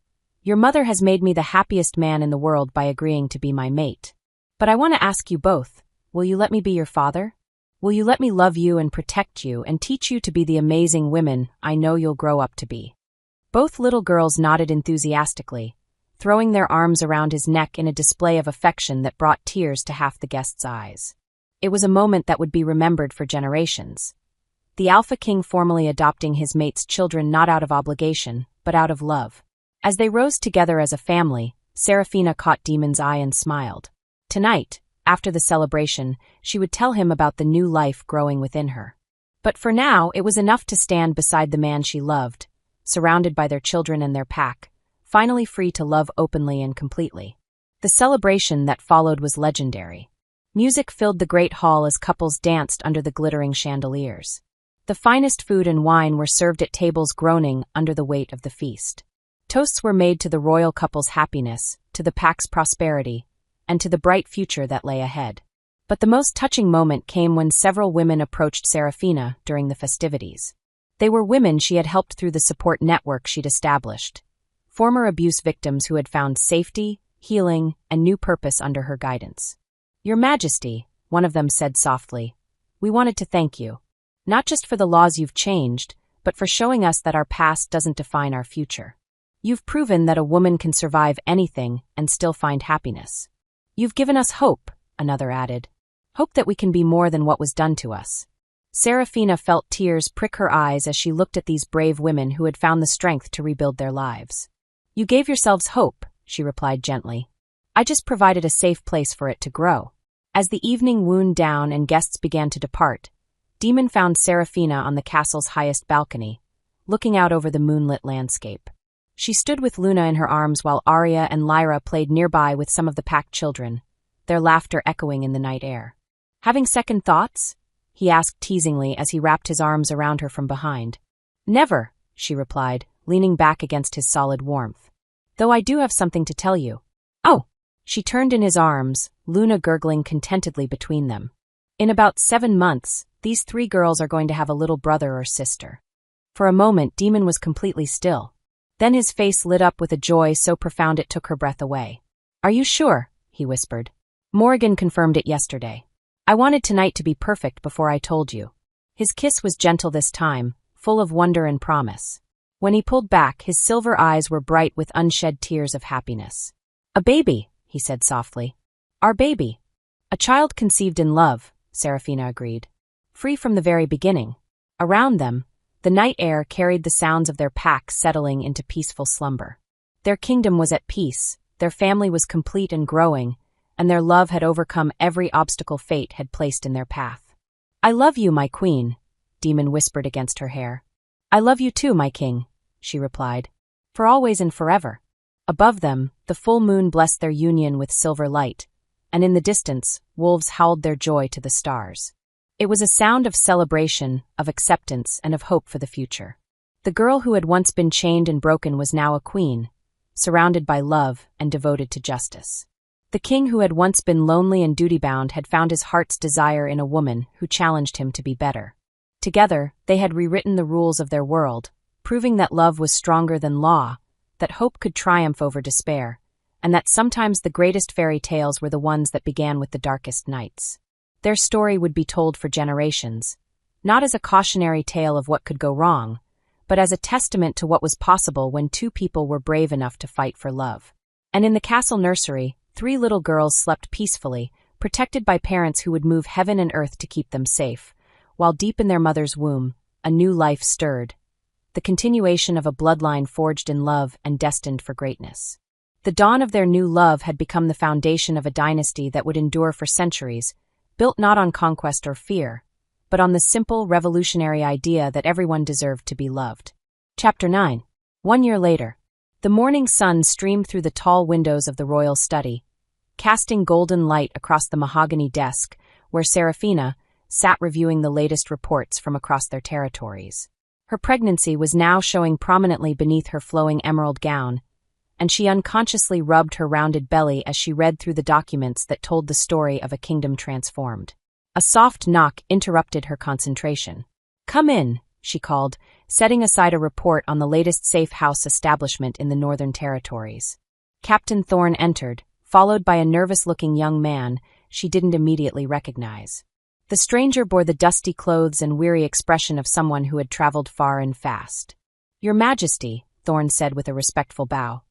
your mother has made me the happiest man in the world by agreeing to be my mate. But I want to ask you both, will you let me be your father? Will you let me love you and protect you and teach you to be the amazing women I know you'll grow up to be? Both little girls nodded enthusiastically, throwing their arms around his neck in a display of affection that brought tears to half the guests' eyes. It was a moment that would be remembered for generations. The Alpha King formally adopting his mate's children not out of obligation, but out of love. As they rose together as a family, Seraphina caught Demon's eye and smiled. Tonight, after the celebration, she would tell him about the new life growing within her. But for now, it was enough to stand beside the man she loved, surrounded by their children and their pack, finally free to love openly and completely. The celebration that followed was legendary. Music filled the great hall as couples danced under the glittering chandeliers. The finest food and wine were served at tables groaning under the weight of the feast. Toasts were made to the royal couple's happiness, to the pack's prosperity, and to the bright future that lay ahead. But the most touching moment came when several women approached Seraphina during the festivities. They were women she had helped through the support network she'd established, former abuse victims who had found safety, healing, and new purpose under her guidance. Your Majesty, one of them said softly, we wanted to thank you, not just for the laws you've changed, but for showing us that our past doesn't define our future. You've proven that a woman can survive anything and still find happiness. You've given us hope, another added. Hope that we can be more than what was done to us. Seraphina felt tears prick her eyes as she looked at these brave women who had found the strength to rebuild their lives. You gave yourselves hope, she replied gently. I just provided a safe place for it to grow. As the evening wound down and guests began to depart, Demon found Seraphina on the castle's highest balcony, looking out over the moonlit landscape. She stood with Luna in her arms while Arya and Lyra played nearby with some of the packed children, their laughter echoing in the night air. Having second thoughts? He asked teasingly as he wrapped his arms around her from behind. Never, she replied, leaning back against his solid warmth. Though I do have something to tell you. Oh! She turned in his arms, Luna gurgling contentedly between them. In about 7 months, these 3 girls are going to have a little brother or sister. For a moment, Demon was completely still. Then his face lit up with a joy so profound it took her breath away. Are you sure? He whispered. Morrigan confirmed it yesterday. I wanted tonight to be perfect before I told you." His kiss was gentle this time, full of wonder and promise. When he pulled back, his silver eyes were bright with unshed tears of happiness. "A baby," he said softly. "Our baby." "A child conceived in love," Serafina agreed. "Free from the very beginning." Around them, the night air carried the sounds of their pack settling into peaceful slumber. Their kingdom was at peace, their family was complete and growing, and their love had overcome every obstacle fate had placed in their path. "I love you, my queen," Demon whispered against her hair. "I love you too, my king," she replied. "For always and forever." Above them, the full moon blessed their union with silver light, and in the distance, wolves howled their joy to the stars. It was a sound of celebration, of acceptance, and of hope for the future. The girl who had once been chained and broken was now a queen, surrounded by love and devoted to justice. The king who had once been lonely and duty-bound had found his heart's desire in a woman who challenged him to be better. Together, they had rewritten the rules of their world, proving that love was stronger than law, that hope could triumph over despair, and that sometimes the greatest fairy tales were the ones that began with the darkest nights. Their story would be told for generations, not as a cautionary tale of what could go wrong, but as a testament to what was possible when two people were brave enough to fight for love. And in the castle nursery, 3 little girls slept peacefully, protected by parents who would move heaven and earth to keep them safe, while deep in their mother's womb, a new life stirred, the continuation of a bloodline forged in love and destined for greatness. The dawn of their new love had become the foundation of a dynasty that would endure for centuries, built not on conquest or fear, but on the simple, revolutionary idea that everyone deserved to be loved. Chapter 9. 1 year later. The morning sun streamed through the tall windows of the royal study, casting golden light across the mahogany desk where Serafina sat reviewing the latest reports from across their territories. Her pregnancy was now showing prominently beneath her flowing emerald gown, and she unconsciously rubbed her rounded belly as she read through the documents that told the story of a kingdom transformed. A soft knock interrupted her concentration. "Come in," she called, setting aside a report on the latest safe house establishment in the Northern Territories. Captain Thorne entered, followed by a nervous-looking young man she didn't immediately recognize. The stranger bore the dusty clothes and weary expression of someone who had traveled far and fast. "Your Majesty," Thorne said with a respectful bow.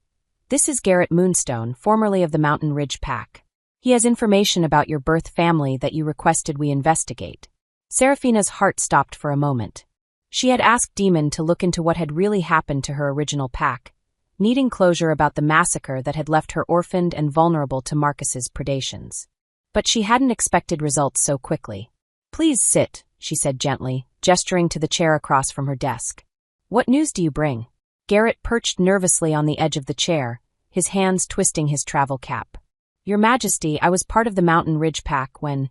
"This is Garrett Moonstone, formerly of the Mountain Ridge Pack. He has information about your birth family that you requested we investigate." Serafina's heart stopped for a moment. She had asked Demon to look into what had really happened to her original pack, needing closure about the massacre that had left her orphaned and vulnerable to Marcus's predations. But she hadn't expected results so quickly. "Please sit," she said gently, gesturing to the chair across from her desk. "What news do you bring?" Garrett perched nervously on the edge of the chair, his hands twisting his travel cap. "Your Majesty, I was part of the Mountain Ridge Pack when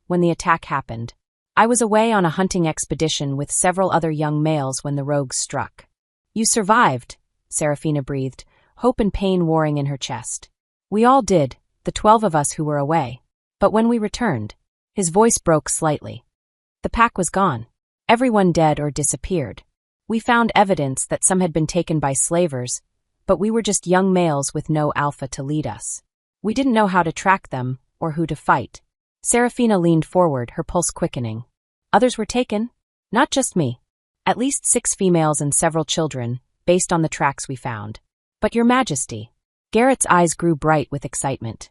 the attack happened. I was away on a hunting expedition with several other young males when the rogues struck." "You survived," Serafina breathed, hope and pain warring in her chest. "We all did, the 12 of us who were away. But when we returned," his voice broke slightly. "The pack was gone. Everyone dead or disappeared. We found evidence that some had been taken by slavers, but we were just young males with no alpha to lead us. We didn't know how to track them or who to fight." Serafina leaned forward, her pulse quickening. "Others were taken? Not just me. At least 6 females and several children, based on the tracks we found. But Your Majesty." Garrett's eyes grew bright with excitement.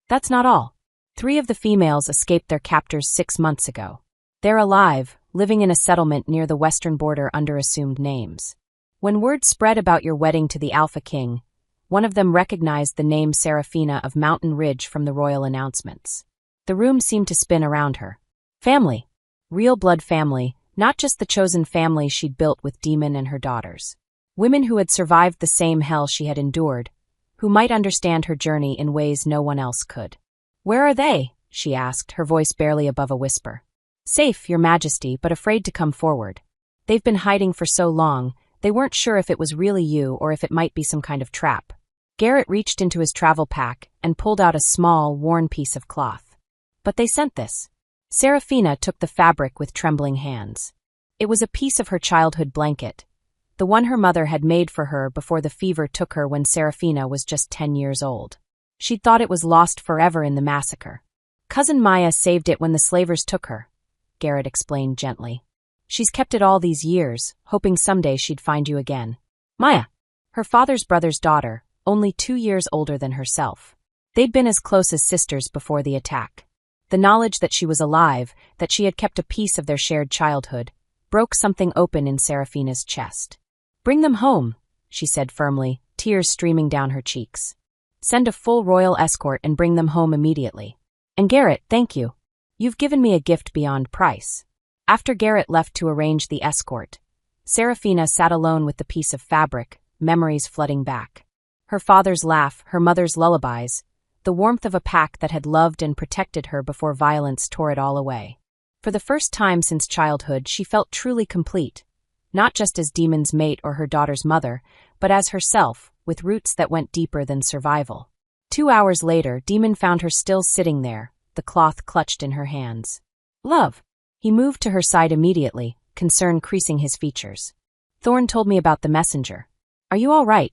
"That's not all. 3 of the females escaped their captors 6 months ago. They're alive, living in a settlement near the western border under assumed names. When word spread about your wedding to the Alpha King, one of them recognized the name Serafina of Mountain Ridge from the royal announcements. The room seemed to spin around her. Family. Real blood family, not just the chosen family she'd built with Demon and her daughters. Women who had survived the same hell she had endured, who might understand her journey in ways no one else could. "Where are they?" she asked, her voice barely above a whisper. "Safe, Your Majesty, but afraid to come forward. They've been hiding for so long, they weren't sure if it was really you or if it might be some kind of trap." Garrett reached into his travel pack and pulled out a small, worn piece of cloth. "But they sent this." Serafina took the fabric with trembling hands. It was a piece of her childhood blanket, the one her mother had made for her before the fever took her when Serafina was just 10 years old. She'd thought it was lost forever in the massacre. Cousin Maya saved it when the slavers took her, Garrett explained gently. She's kept it all these years, hoping someday she'd find you again. Maya, her father's brother's daughter, only 2 years older than herself. They'd been as close as sisters before the attack. The knowledge that she was alive, that she had kept a piece of their shared childhood, broke something open in Serafina's chest. Bring them home, she said firmly, tears streaming down her cheeks. Send a full royal escort and bring them home immediately. And Garrett, thank you. You've given me a gift beyond price. After Garrett left to arrange the escort, Serafina sat alone with the piece of fabric, memories flooding back. Her father's laugh, her mother's lullabies, the warmth of a pack that had loved and protected her before violence tore it all away. For the first time since childhood, she felt truly complete, not just as Demon's mate or her daughter's mother, but as herself, with roots that went deeper than survival. 2 hours later, Demon found her still sitting there, the cloth clutched in her hands. Love. He moved to her side immediately, concern creasing his features. Thorn told me about the messenger. Are you all right?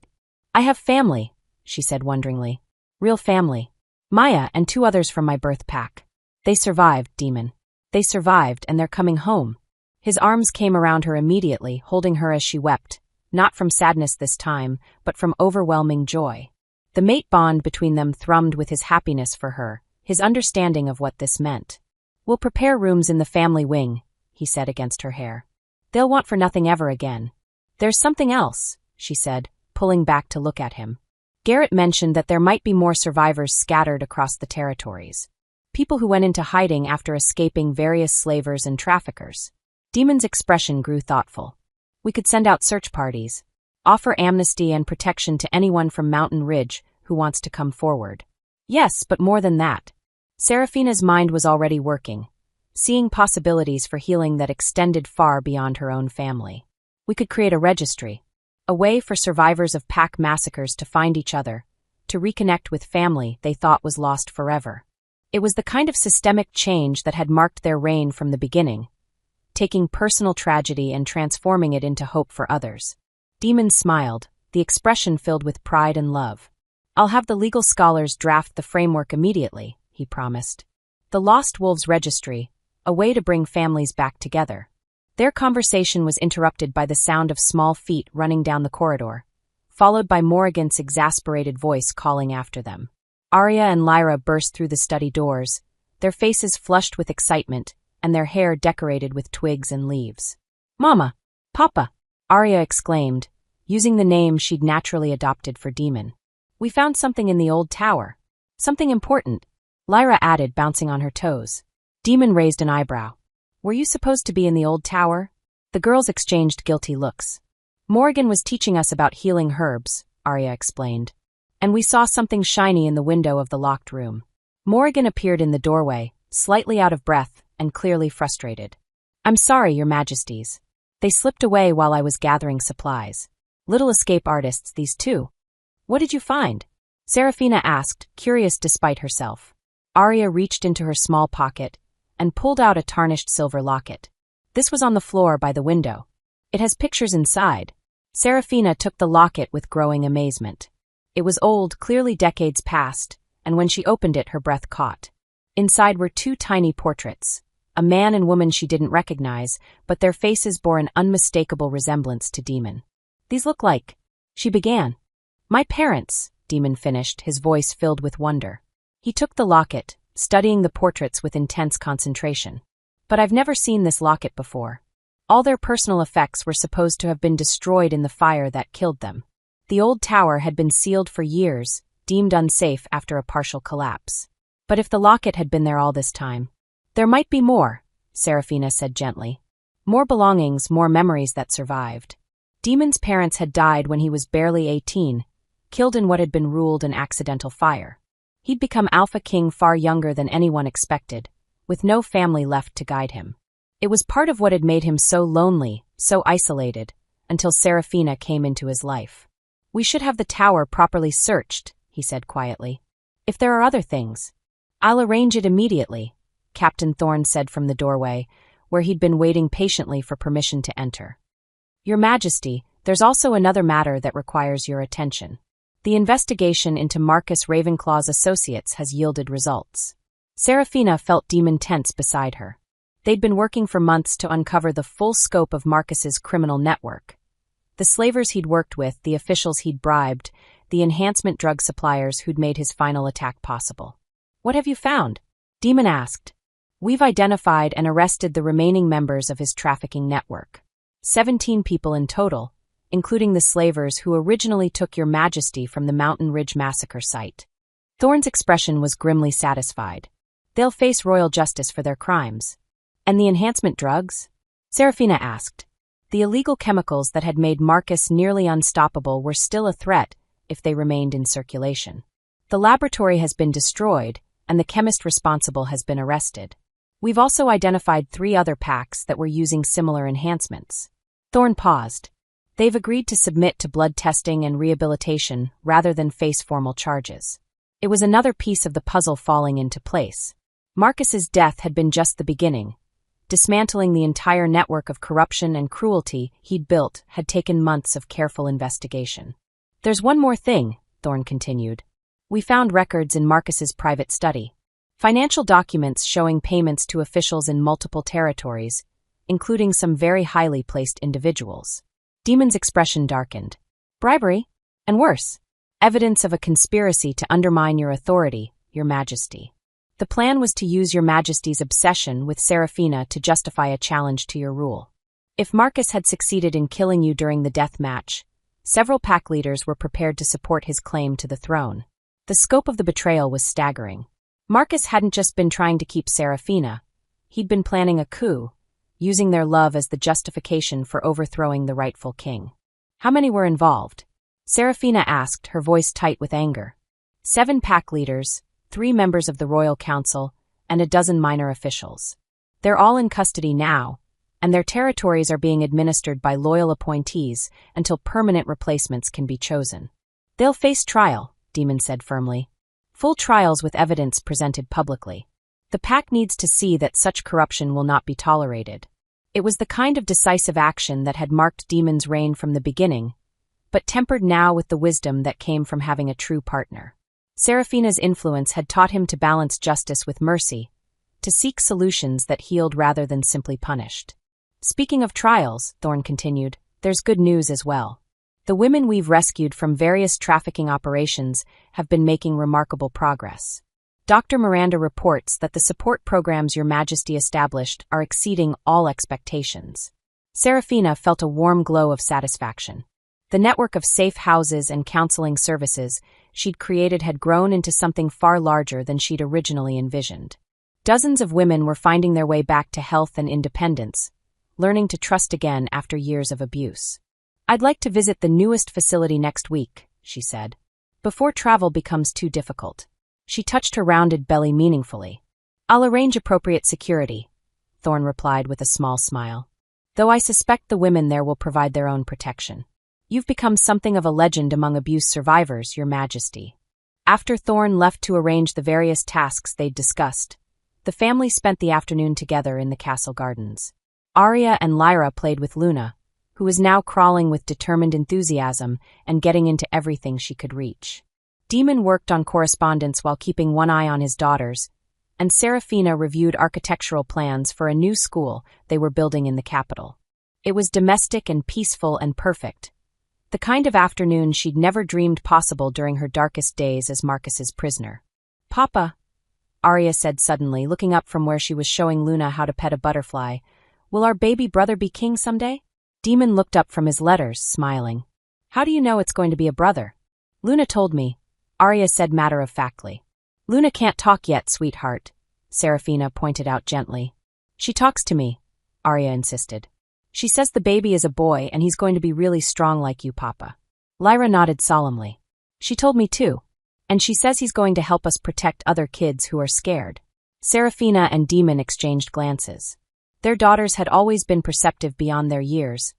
I have family, she said wonderingly. Real family. Maya and 2 others from my birth pack. They survived, Demon. They survived and they're coming home. His arms came around her immediately, holding her as she wept, not from sadness this time, but from overwhelming joy. The mate bond between them thrummed with his happiness for her, his understanding of what this meant. We'll prepare rooms in the family wing, he said against her hair. They'll want for nothing ever again. There's something else, she said, pulling back to look at him. Garrett mentioned that there might be more survivors scattered across the territories. People who went into hiding after escaping various slavers and traffickers. Demon's expression grew thoughtful. We could send out search parties, offer amnesty and protection to anyone from Mountain Ridge who wants to come forward. Yes, but more than that. Serafina's mind was already working, seeing possibilities for healing that extended far beyond her own family. We could create a registry, a way for survivors of pack massacres to find each other, to reconnect with family they thought was lost forever. It was the kind of systemic change that had marked their reign from the beginning, taking personal tragedy and transforming it into hope for others. Demon smiled, the expression filled with pride and love. I'll have the legal scholars draft the framework immediately, he promised. The Lost Wolves Registry, a way to bring families back together. Their conversation was interrupted by the sound of small feet running down the corridor, followed by Morrigan's exasperated voice calling after them. Arya and Lyra burst through the study doors, their faces flushed with excitement and their hair decorated with twigs and leaves. Mama! Papa! Arya exclaimed, using the name she'd naturally adopted for Demon. We found something in the old tower. Something important, Lyra added, bouncing on her toes. Demon raised an eyebrow. Were you supposed to be in the old tower? The girls exchanged guilty looks. Morrigan was teaching us about healing herbs, Arya explained. And we saw something shiny in the window of the locked room. Morrigan appeared in the doorway, slightly out of breath and clearly frustrated. I'm sorry, Your Majesties. They slipped away while I was gathering supplies. Little escape artists, these two. What did you find? Serafina asked, curious despite herself. Arya reached into her small pocket and pulled out a tarnished silver locket. This was on the floor by the window. It has pictures inside. Serafina took the locket with growing amazement. It was old, clearly decades past, and when she opened it, her breath caught. Inside were 2 tiny portraits, a man and woman she didn't recognize, but their faces bore an unmistakable resemblance to Demon. These look like... She began. My parents, Demon finished, his voice filled with wonder. He took the locket, studying the portraits with intense concentration. But I've never seen this locket before. All their personal effects were supposed to have been destroyed in the fire that killed them. The old tower had been sealed for years, deemed unsafe after a partial collapse. But if the locket had been there all this time, there might be more, Serafina said gently. More belongings, more memories that survived. Demon's parents had died when he was barely 18, killed in what had been ruled an accidental fire. He'd become Alpha King far younger than anyone expected, with no family left to guide him. It was part of what had made him so lonely, so isolated, until Serafina came into his life. We should have the tower properly searched, he said quietly. If there are other things, I'll arrange it immediately, Captain Thorne said from the doorway, where he'd been waiting patiently for permission to enter. Your Majesty, there's also another matter that requires your attention. The investigation into Marcus Ravenclaw's associates has yielded results. Serafina felt Demon tense beside her. They'd been working for months to uncover the full scope of Marcus's criminal network. The slavers he'd worked with, the officials he'd bribed, the enhancement drug suppliers who'd made his final attack possible. "What have you found?" Demon asked. "We've identified and arrested the remaining members of his trafficking network. 17 people in total, including the slavers who originally took Your Majesty from the Mountain Ridge massacre site." Thorne's expression was grimly satisfied. "They'll face royal justice for their crimes." "And the enhancement drugs?" Serafina asked. The illegal chemicals that had made Marcus nearly unstoppable were still a threat if they remained in circulation. "The laboratory has been destroyed, and the chemist responsible has been arrested. We've also identified 3 other packs that were using similar enhancements." Thorne paused. "They've agreed to submit to blood testing and rehabilitation rather than face formal charges." It was another piece of the puzzle falling into place. Marcus's death had been just the beginning. Dismantling the entire network of corruption and cruelty he'd built had taken months of careful investigation. "There's one more thing," Thorne continued. "We found records in Marcus's private study. Financial documents showing payments to officials in multiple territories, including some very highly placed individuals." Demon's expression darkened. "Bribery? And worse. Evidence of a conspiracy to undermine your authority, Your Majesty. The plan was to use Your Majesty's obsession with Serafina to justify a challenge to your rule. If Marcus had succeeded in killing you during the death match, several pack leaders were prepared to support his claim to the throne." The scope of the betrayal was staggering. Marcus hadn't just been trying to keep Serafina. He'd been planning a coup, using their love as the justification for overthrowing the rightful king. "How many were involved?" Serafina asked, her voice tight with anger. 7 pack leaders, 3 members of the Royal Council, and a dozen minor officials. They're all in custody now, and their territories are being administered by loyal appointees until permanent replacements can be chosen. "They'll face trial," Demon said firmly. "Full trials with evidence presented publicly. The pack needs to see that such corruption will not be tolerated." It was the kind of decisive action that had marked Demon's reign from the beginning, but tempered now with the wisdom that came from having a true partner. Serafina's influence had taught him to balance justice with mercy, to seek solutions that healed rather than simply punished. "Speaking of trials," Thorne continued, "there's good news as well. The women we've rescued from various trafficking operations have been making remarkable progress. Dr. Miranda reports that the support programs Your Majesty established are exceeding all expectations." Serafina felt a warm glow of satisfaction. The network of safe houses and counseling services she'd created had grown into something far larger than she'd originally envisioned. Dozens of women were finding their way back to health and independence, learning to trust again after years of abuse. "I'd like to visit the newest facility next week," she said, "before travel becomes too difficult." She touched her rounded belly meaningfully. "I'll arrange appropriate security," Thorne replied with a small smile. "Though I suspect the women there will provide their own protection. You've become something of a legend among abuse survivors, Your Majesty." After Thorne left to arrange the various tasks they'd discussed, the family spent the afternoon together in the castle gardens. Arya and Lyra played with Luna, who was now crawling with determined enthusiasm and getting into everything she could reach. Demon worked on correspondence while keeping one eye on his daughters, and Serafina reviewed architectural plans for a new school they were building in the capital. It was domestic and peaceful and perfect, the kind of afternoon she'd never dreamed possible during her darkest days as Marcus's prisoner. "Papa," Arya said suddenly, looking up from where she was showing Luna how to pet a butterfly, "will our baby brother be king someday?" Demon looked up from his letters, smiling. "How do you know it's going to be a brother?" "Luna told me," Arya said matter-of-factly. "Luna can't talk yet, sweetheart," Serafina pointed out gently. "She talks to me," Arya insisted. "She says the baby is a boy and he's going to be really strong like you, Papa." Lyra nodded solemnly. "She told me too. And she says he's going to help us protect other kids who are scared." Serafina and Demon exchanged glances. Their daughters had always been perceptive beyond their years,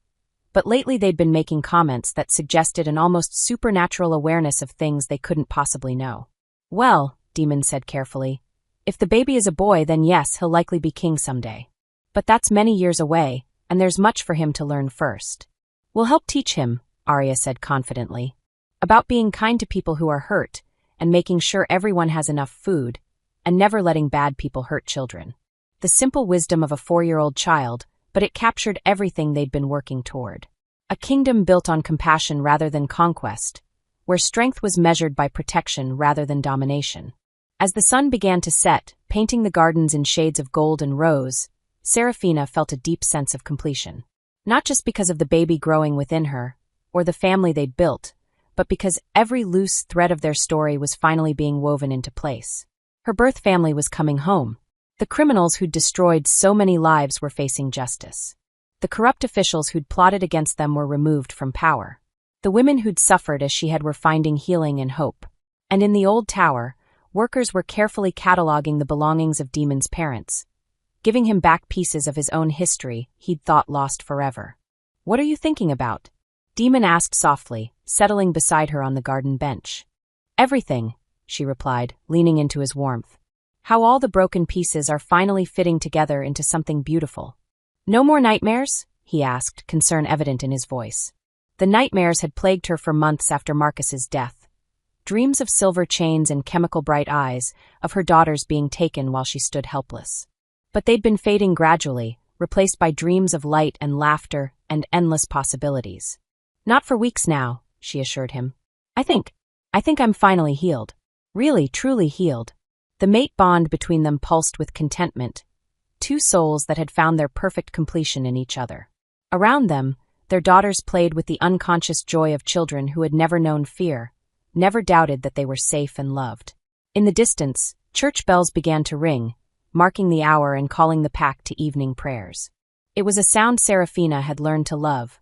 but lately they'd been making comments that suggested an almost supernatural awareness of things they couldn't possibly know. "Well," Demon said carefully, "if the baby is a boy, then yes, he'll likely be king someday. But that's many years away, and there's much for him to learn first." "We'll help teach him," Arya said confidently, "about being kind to people who are hurt, and making sure everyone has enough food, and never letting bad people hurt children. The simple wisdom of a 4-year-old child, but it captured everything they'd been working toward. A kingdom built on compassion rather than conquest, where strength was measured by protection rather than domination. As the sun began to set, painting the gardens in shades of gold and rose, Serafina felt a deep sense of completion. Not just because of the baby growing within her, or the family they'd built, but because every loose thread of their story was finally being woven into place. Her birth family was coming home. The criminals who'd destroyed so many lives were facing justice. The corrupt officials who'd plotted against them were removed from power. The women who'd suffered as she had were finding healing and hope. And in the old tower, workers were carefully cataloging the belongings of Demon's parents, giving him back pieces of his own history he'd thought lost forever. "What are you thinking about?" Demon asked softly, settling beside her on the garden bench. "Everything," she replied, leaning into his warmth. "How all the broken pieces are finally fitting together into something beautiful." "No more nightmares?" he asked, concern evident in his voice. The nightmares had plagued her for months after Marcus's death. Dreams of silver chains and chemical-bright eyes, of her daughters being taken while she stood helpless. But they'd been fading gradually, replaced by dreams of light and laughter and endless possibilities. "Not for weeks now," she assured him. I think I'm finally healed. Really, truly healed." The mate bond between them pulsed with contentment, two souls that had found their perfect completion in each other. Around them, their daughters played with the unconscious joy of children who had never known fear, never doubted that they were safe and loved. In the distance, church bells began to ring, marking the hour and calling the pack to evening prayers. It was a sound Serafina had learned to love,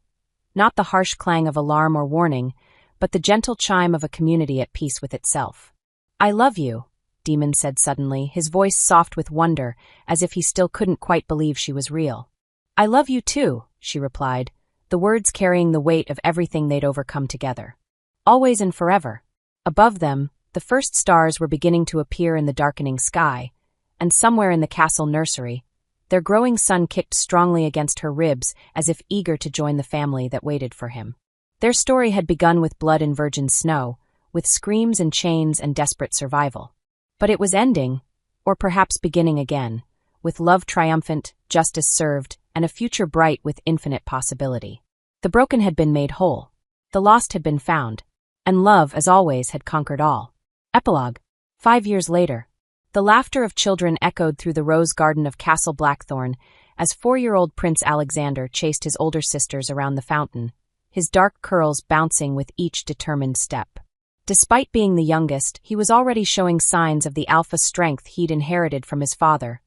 not the harsh clang of alarm or warning, but the gentle chime of a community at peace with itself. "I love you," Demon said suddenly, his voice soft with wonder, as if he still couldn't quite believe she was real. "I love you too," she replied, the words carrying the weight of everything they'd overcome together. Always and forever. Above them, the first stars were beginning to appear in the darkening sky, and somewhere in the castle nursery, their growing son kicked strongly against her ribs as if eager to join the family that waited for him. Their story had begun with blood and virgin snow, with screams and chains and desperate survival. But it was ending, or perhaps beginning again, with love triumphant, justice served, and a future bright with infinite possibility. The broken had been made whole. The lost had been found. And love, as always, had conquered all. Epilogue. 5 years later. The laughter of children echoed through the rose garden of Castle Blackthorn as 4-year-old Prince Alexander chased his older sisters around the fountain, his dark curls bouncing with each determined step. Despite being the youngest, he was already showing signs of the alpha strength he'd inherited from his father,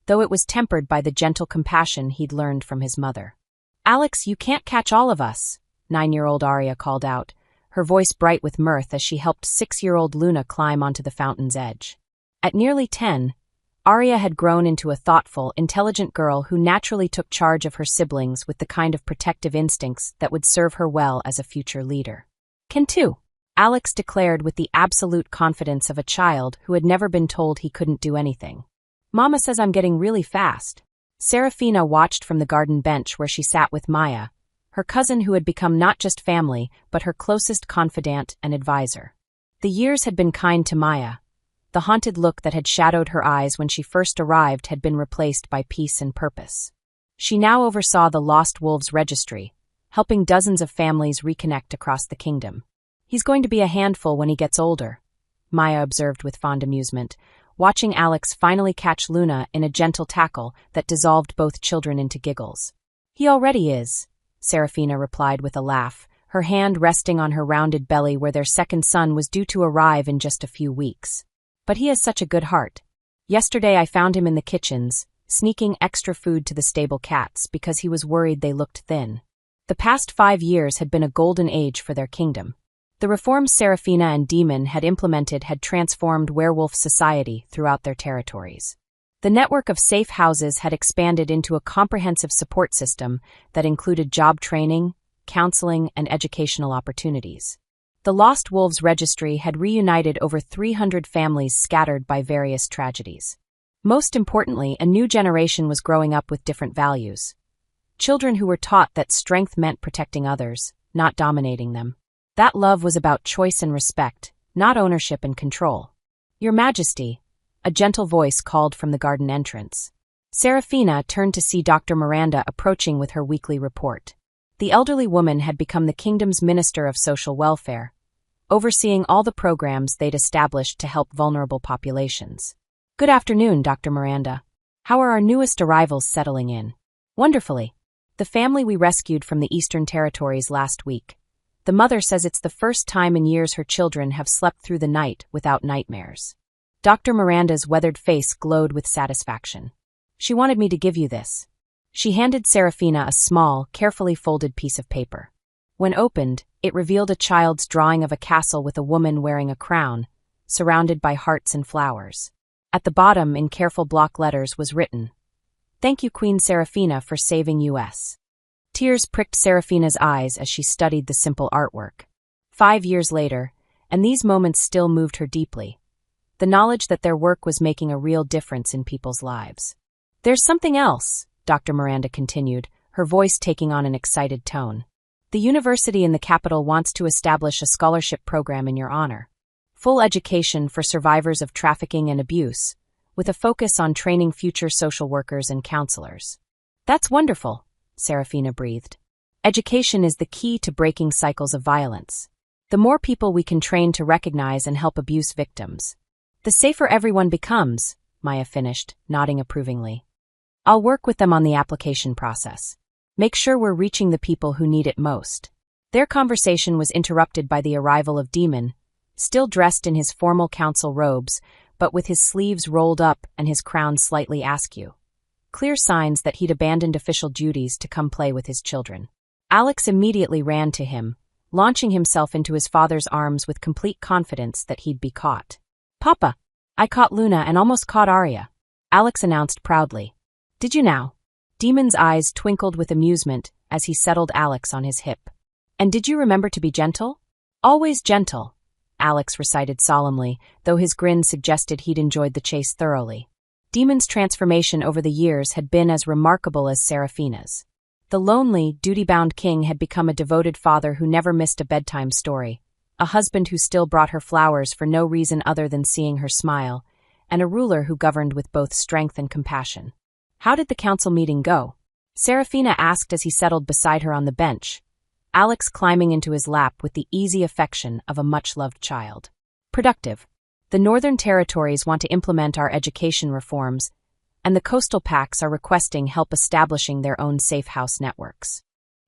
though it was tempered by the gentle compassion he'd learned from his mother. "Alex, you can't catch all of us," 9-year-old Arya called out, her voice bright with mirth as she helped 6-year-old Luna climb onto the fountain's edge. At nearly 10, Arya had grown into a thoughtful, intelligent girl who naturally took charge of her siblings with the kind of protective instincts that would serve her well as a future leader. "Can too," Alex declared with the absolute confidence of a child who had never been told he couldn't do anything. "Mama says I'm getting really fast." Serafina watched from the garden bench where she sat with Maya, her cousin who had become not just family, but her closest confidant and advisor. The years had been kind to Maya. The haunted look that had shadowed her eyes when she first arrived had been replaced by peace and purpose. She now oversaw the Lost Wolves Registry, helping dozens of families reconnect across the kingdom. "He's going to be a handful when he gets older," Maya observed with fond amusement, watching Alex finally catch Luna in a gentle tackle that dissolved both children into giggles. "He already is," Serafina replied with a laugh, her hand resting on her rounded belly where their second son was due to arrive in just a few weeks. "But he has such a good heart. Yesterday I found him in the kitchens, sneaking extra food to the stable cats because he was worried they looked thin." The past 5 years had been a golden age for their kingdom. The reforms Serafina and Demon had implemented had transformed werewolf society throughout their territories. The network of safe houses had expanded into a comprehensive support system that included job training, counseling, and educational opportunities. The Lost Wolves Registry had reunited over 300 families scattered by various tragedies. Most importantly, a new generation was growing up with different values. Children who were taught that strength meant protecting others, not dominating them. That love was about choice and respect, not ownership and control. "Your Majesty," A gentle voice called from the garden entrance. Serafina turned to see Dr. Miranda approaching with her weekly report. The elderly woman had become the kingdom's minister of social welfare, overseeing all the programs they'd established to help vulnerable populations. Good afternoon, Dr. Miranda. How are our newest arrivals settling in? Wonderfully. The family we rescued from the Eastern Territories last week. The mother says it's the first time in years her children have slept through the night without nightmares. Dr. Miranda's weathered face glowed with satisfaction. She wanted me to give you this. She handed Serafina a small, carefully folded piece of paper. When opened, it revealed a child's drawing of a castle with a woman wearing a crown, surrounded by hearts and flowers. At the bottom, in careful block letters, was written, "Thank you, Queen Serafina, for saving us." Tears pricked Serafina's eyes as she studied the simple artwork. 5 years later, and these moments still moved her deeply. The knowledge that their work was making a real difference in people's lives. There's something else, Dr. Miranda continued, her voice taking on an excited tone. The university in the capital wants to establish a scholarship program in your honor. Full education for survivors of trafficking and abuse, with a focus on training future social workers and counselors. That's wonderful, Serafina breathed. Education is the key to breaking cycles of violence. The more people we can train to recognize and help abuse victims, the safer everyone becomes, Maya finished, nodding approvingly. I'll work with them on the application process. Make sure we're reaching the people who need it most. Their conversation was interrupted by the arrival of Demon, still dressed in his formal council robes, but with his sleeves rolled up and his crown slightly askew. Clear signs that he'd abandoned official duties to come play with his children. Alex immediately ran to him, launching himself into his father's arms with complete confidence that he'd be caught. Papa, I caught Luna and almost caught Arya, Alex announced proudly. Did you now? Demon's eyes twinkled with amusement as he settled Alex on his hip. And did you remember to be gentle? Always gentle, Alex recited solemnly, though his grin suggested he'd enjoyed the chase thoroughly. Demon's transformation over the years had been as remarkable as Serafina's. The lonely, duty-bound king had become a devoted father who never missed a bedtime story, a husband who still brought her flowers for no reason other than seeing her smile, and a ruler who governed with both strength and compassion. How did the council meeting go? Serafina asked as he settled beside her on the bench, Alex climbing into his lap with the easy affection of a much-loved child. Productive. The Northern Territories want to implement our education reforms, and the coastal pacts are requesting help establishing their own safe house networks.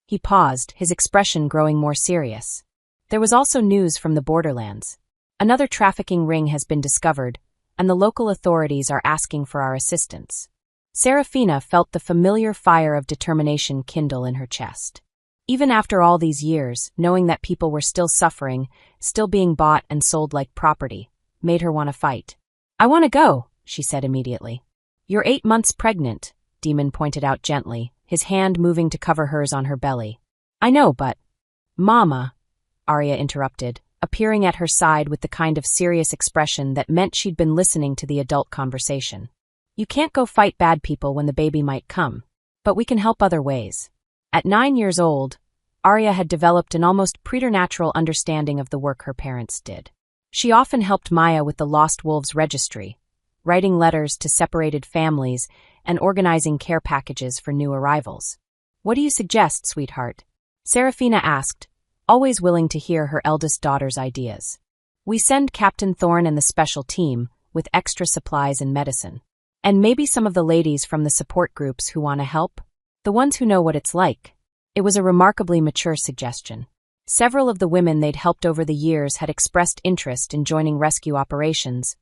He paused, his expression growing more serious. There was also news from the borderlands. Another trafficking ring has been discovered, and the local authorities are asking for our assistance. Serafina felt the familiar fire of determination kindle in her chest. Even after all these years, knowing that people were still suffering, still being bought and sold like property, made her want to fight. I want to go, she said immediately. You're 8 months pregnant, Demon pointed out gently, his hand moving to cover hers on her belly. I know, but... Mama, Arya interrupted, appearing at her side with the kind of serious expression that meant she'd been listening to the adult conversation. You can't go fight bad people when the baby might come, but we can help other ways. At 9 years old, Arya had developed an almost preternatural understanding of the work her parents did. She often helped Maya with the Lost Wolves registry, writing letters to separated families and organizing care packages for new arrivals. What do you suggest, sweetheart? Serafina asked, always willing to hear her eldest daughter's ideas. We send Captain Thorne and the special team with extra supplies and medicine. And maybe some of the ladies from the support groups who want to help? The ones who know what it's like. It was a remarkably mature suggestion. Several of the women they'd helped over the years had expressed interest in joining rescue operations,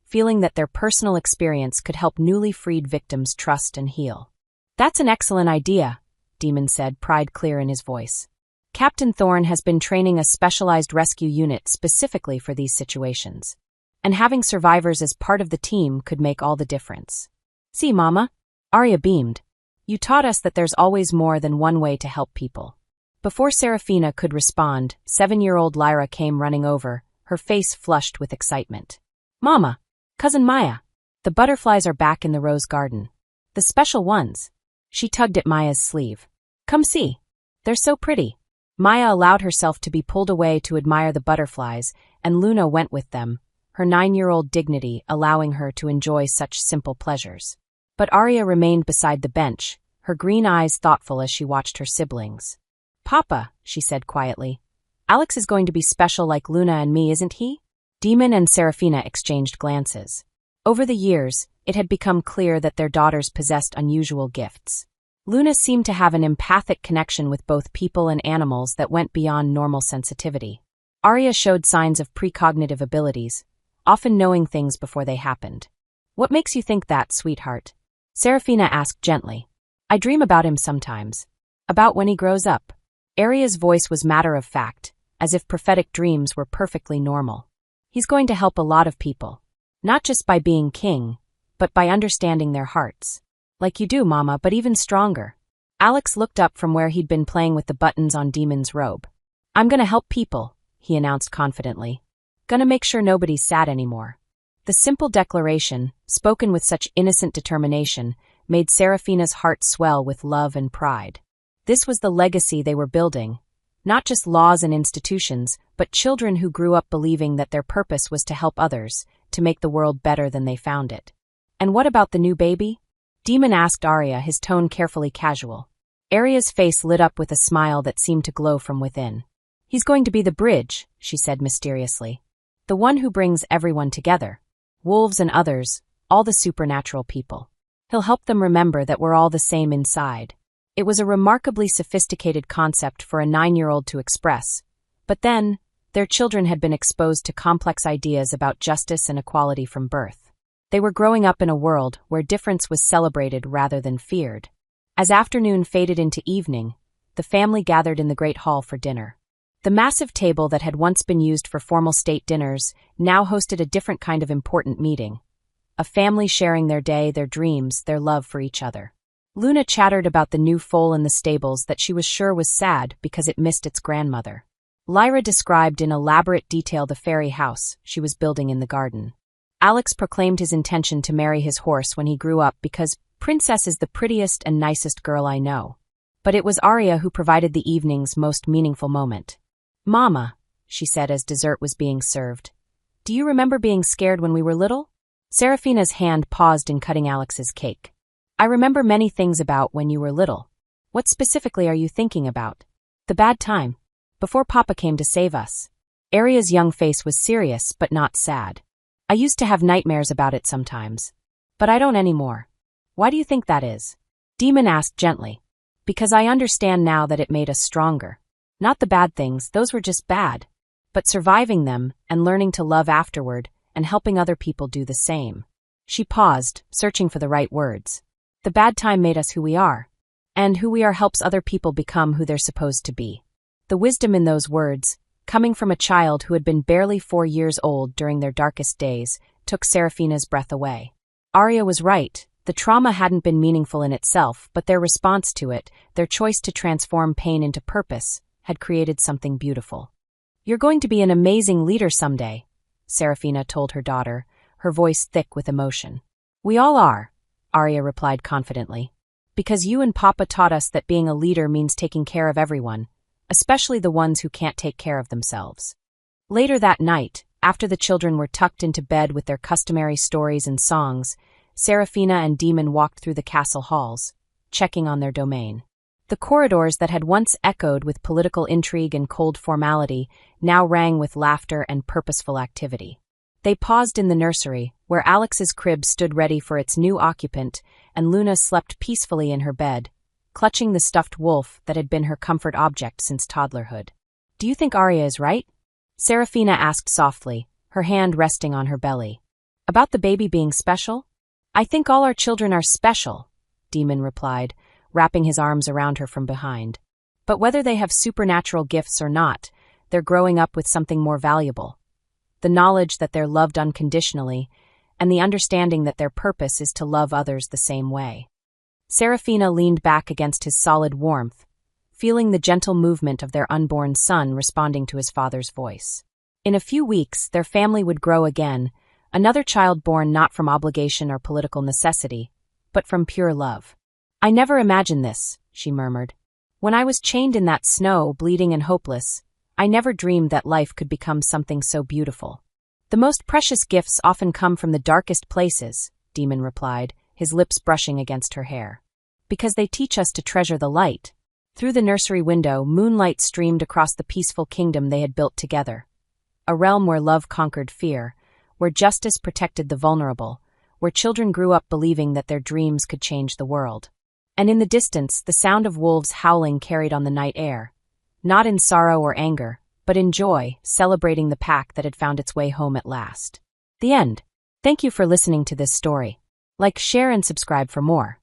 feeling that their personal experience could help newly freed victims trust and heal. That's an excellent idea, Demon said, pride clear in his voice. Captain Thorne has been training a specialized rescue unit specifically for these situations, and having survivors as part of the team could make all the difference. See, Mama? Arya beamed. You taught us that there's always more than one way to help people. Before Serafina could respond, 7-year-old Lyra came running over, her face flushed with excitement. Mama! Cousin Maya! The butterflies are back in the rose garden. The special ones. She tugged at Maya's sleeve. Come see. They're so pretty. Maya allowed herself to be pulled away to admire the butterflies, and Luna went with them, her 9-year-old dignity allowing her to enjoy such simple pleasures. But Arya remained beside the bench, her green eyes thoughtful as she watched her siblings. "Papa," she said quietly, "Alex is going to be special like Luna and me, isn't he?" Demon and Serafina exchanged glances. Over the years, it had become clear that their daughters possessed unusual gifts. Luna seemed to have an empathic connection with both people and animals that went beyond normal sensitivity. Arya showed signs of precognitive abilities, often knowing things before they happened. "What makes you think that, sweetheart?" Serafina asked gently. "I dream about him sometimes. About when he grows up." Arya's voice was matter-of-fact, as if prophetic dreams were perfectly normal. "He's going to help a lot of people. Not just by being king, but by understanding their hearts. Like you do, Mama, but even stronger." Alex looked up from where he'd been playing with the buttons on Demon's robe. "I'm gonna help people," he announced confidently. "Gonna make sure nobody's sad anymore." The simple declaration, spoken with such innocent determination, made Serafina's heart swell with love and pride. This was the legacy they were building. Not just laws and institutions, but children who grew up believing that their purpose was to help others, to make the world better than they found it. "And what about the new baby?" Demon asked Arya, his tone carefully casual. Arya's face lit up with a smile that seemed to glow from within. "He's going to be the bridge," she said mysteriously. "The one who brings everyone together. Wolves and others, all the supernatural people. He'll help them remember that we're all the same inside." It was a remarkably sophisticated concept for a 9-year-old to express, but then, their children had been exposed to complex ideas about justice and equality from birth. They were growing up in a world where difference was celebrated rather than feared. As afternoon faded into evening, the family gathered in the great hall for dinner. The massive table that had once been used for formal state dinners now hosted a different kind of important meeting. A family sharing their day, their dreams, their love for each other. Luna chattered about the new foal in the stables that she was sure was sad because it missed its grandmother. Lyra described in elaborate detail the fairy house she was building in the garden. Alex proclaimed his intention to marry his horse when he grew up because "Princess is the prettiest and nicest girl I know." But it was Arya who provided the evening's most meaningful moment. "Mama," she said as dessert was being served, "do you remember being scared when we were little?" Serafina's hand paused in cutting Alex's cake. "I remember many things about when you were little. What specifically are you thinking about?" "The bad time. Before Papa came to save us." Arya's young face was serious but not sad. "I used to have nightmares about it sometimes. But I don't anymore." "Why do you think that is?" Demon asked gently. "Because I understand now that it made us stronger. Not the bad things, those were just bad. But surviving them and learning to love afterward and helping other people do the same." She paused, searching for the right words. "The bad time made us who we are. And who we are helps other people become who they're supposed to be." The wisdom in those words, coming from a child who had been barely 4 years old during their darkest days, took Serafina's breath away. Arya was right. The trauma hadn't been meaningful in itself, but their response to it, their choice to transform pain into purpose, had created something beautiful. "You're going to be an amazing leader someday," Serafina told her daughter, her voice thick with emotion. "We all are," Arya replied confidently. "Because you and Papa taught us that being a leader means taking care of everyone, especially the ones who can't take care of themselves." Later that night, after the children were tucked into bed with their customary stories and songs, Serafina and Demon walked through the castle halls, checking on their domain. The corridors that had once echoed with political intrigue and cold formality now rang with laughter and purposeful activity. They paused in the nursery, where Alex's crib stood ready for its new occupant, and Luna slept peacefully in her bed, clutching the stuffed wolf that had been her comfort object since toddlerhood. "Do you think Arya is right?" Serafina asked softly, her hand resting on her belly. "About the baby being special?" "I think all our children are special," Demon replied, wrapping his arms around her from behind. "But whether they have supernatural gifts or not, they're growing up with something more valuable. The knowledge that they're loved unconditionally, and the understanding that their purpose is to love others the same way." Serafina leaned back against his solid warmth, feeling the gentle movement of their unborn son responding to his father's voice. In a few weeks, their family would grow again, another child born not from obligation or political necessity, but from pure love. "I never imagined this," she murmured. "When I was chained in that snow, bleeding and hopeless, I never dreamed that life could become something so beautiful." The most precious gifts often come from the darkest places, Demon replied, his lips brushing against her hair. Because they teach us to treasure the light. Through the nursery window, moonlight streamed across the peaceful kingdom they had built together. A realm where love conquered fear, where justice protected the vulnerable, where children grew up believing that their dreams could change the world. And in the distance, the sound of wolves howling carried on the night air. Not in sorrow or anger, but in joy, celebrating the pack that had found its way home at last. The end. Thank you for listening to this story. Like, share, and subscribe for more.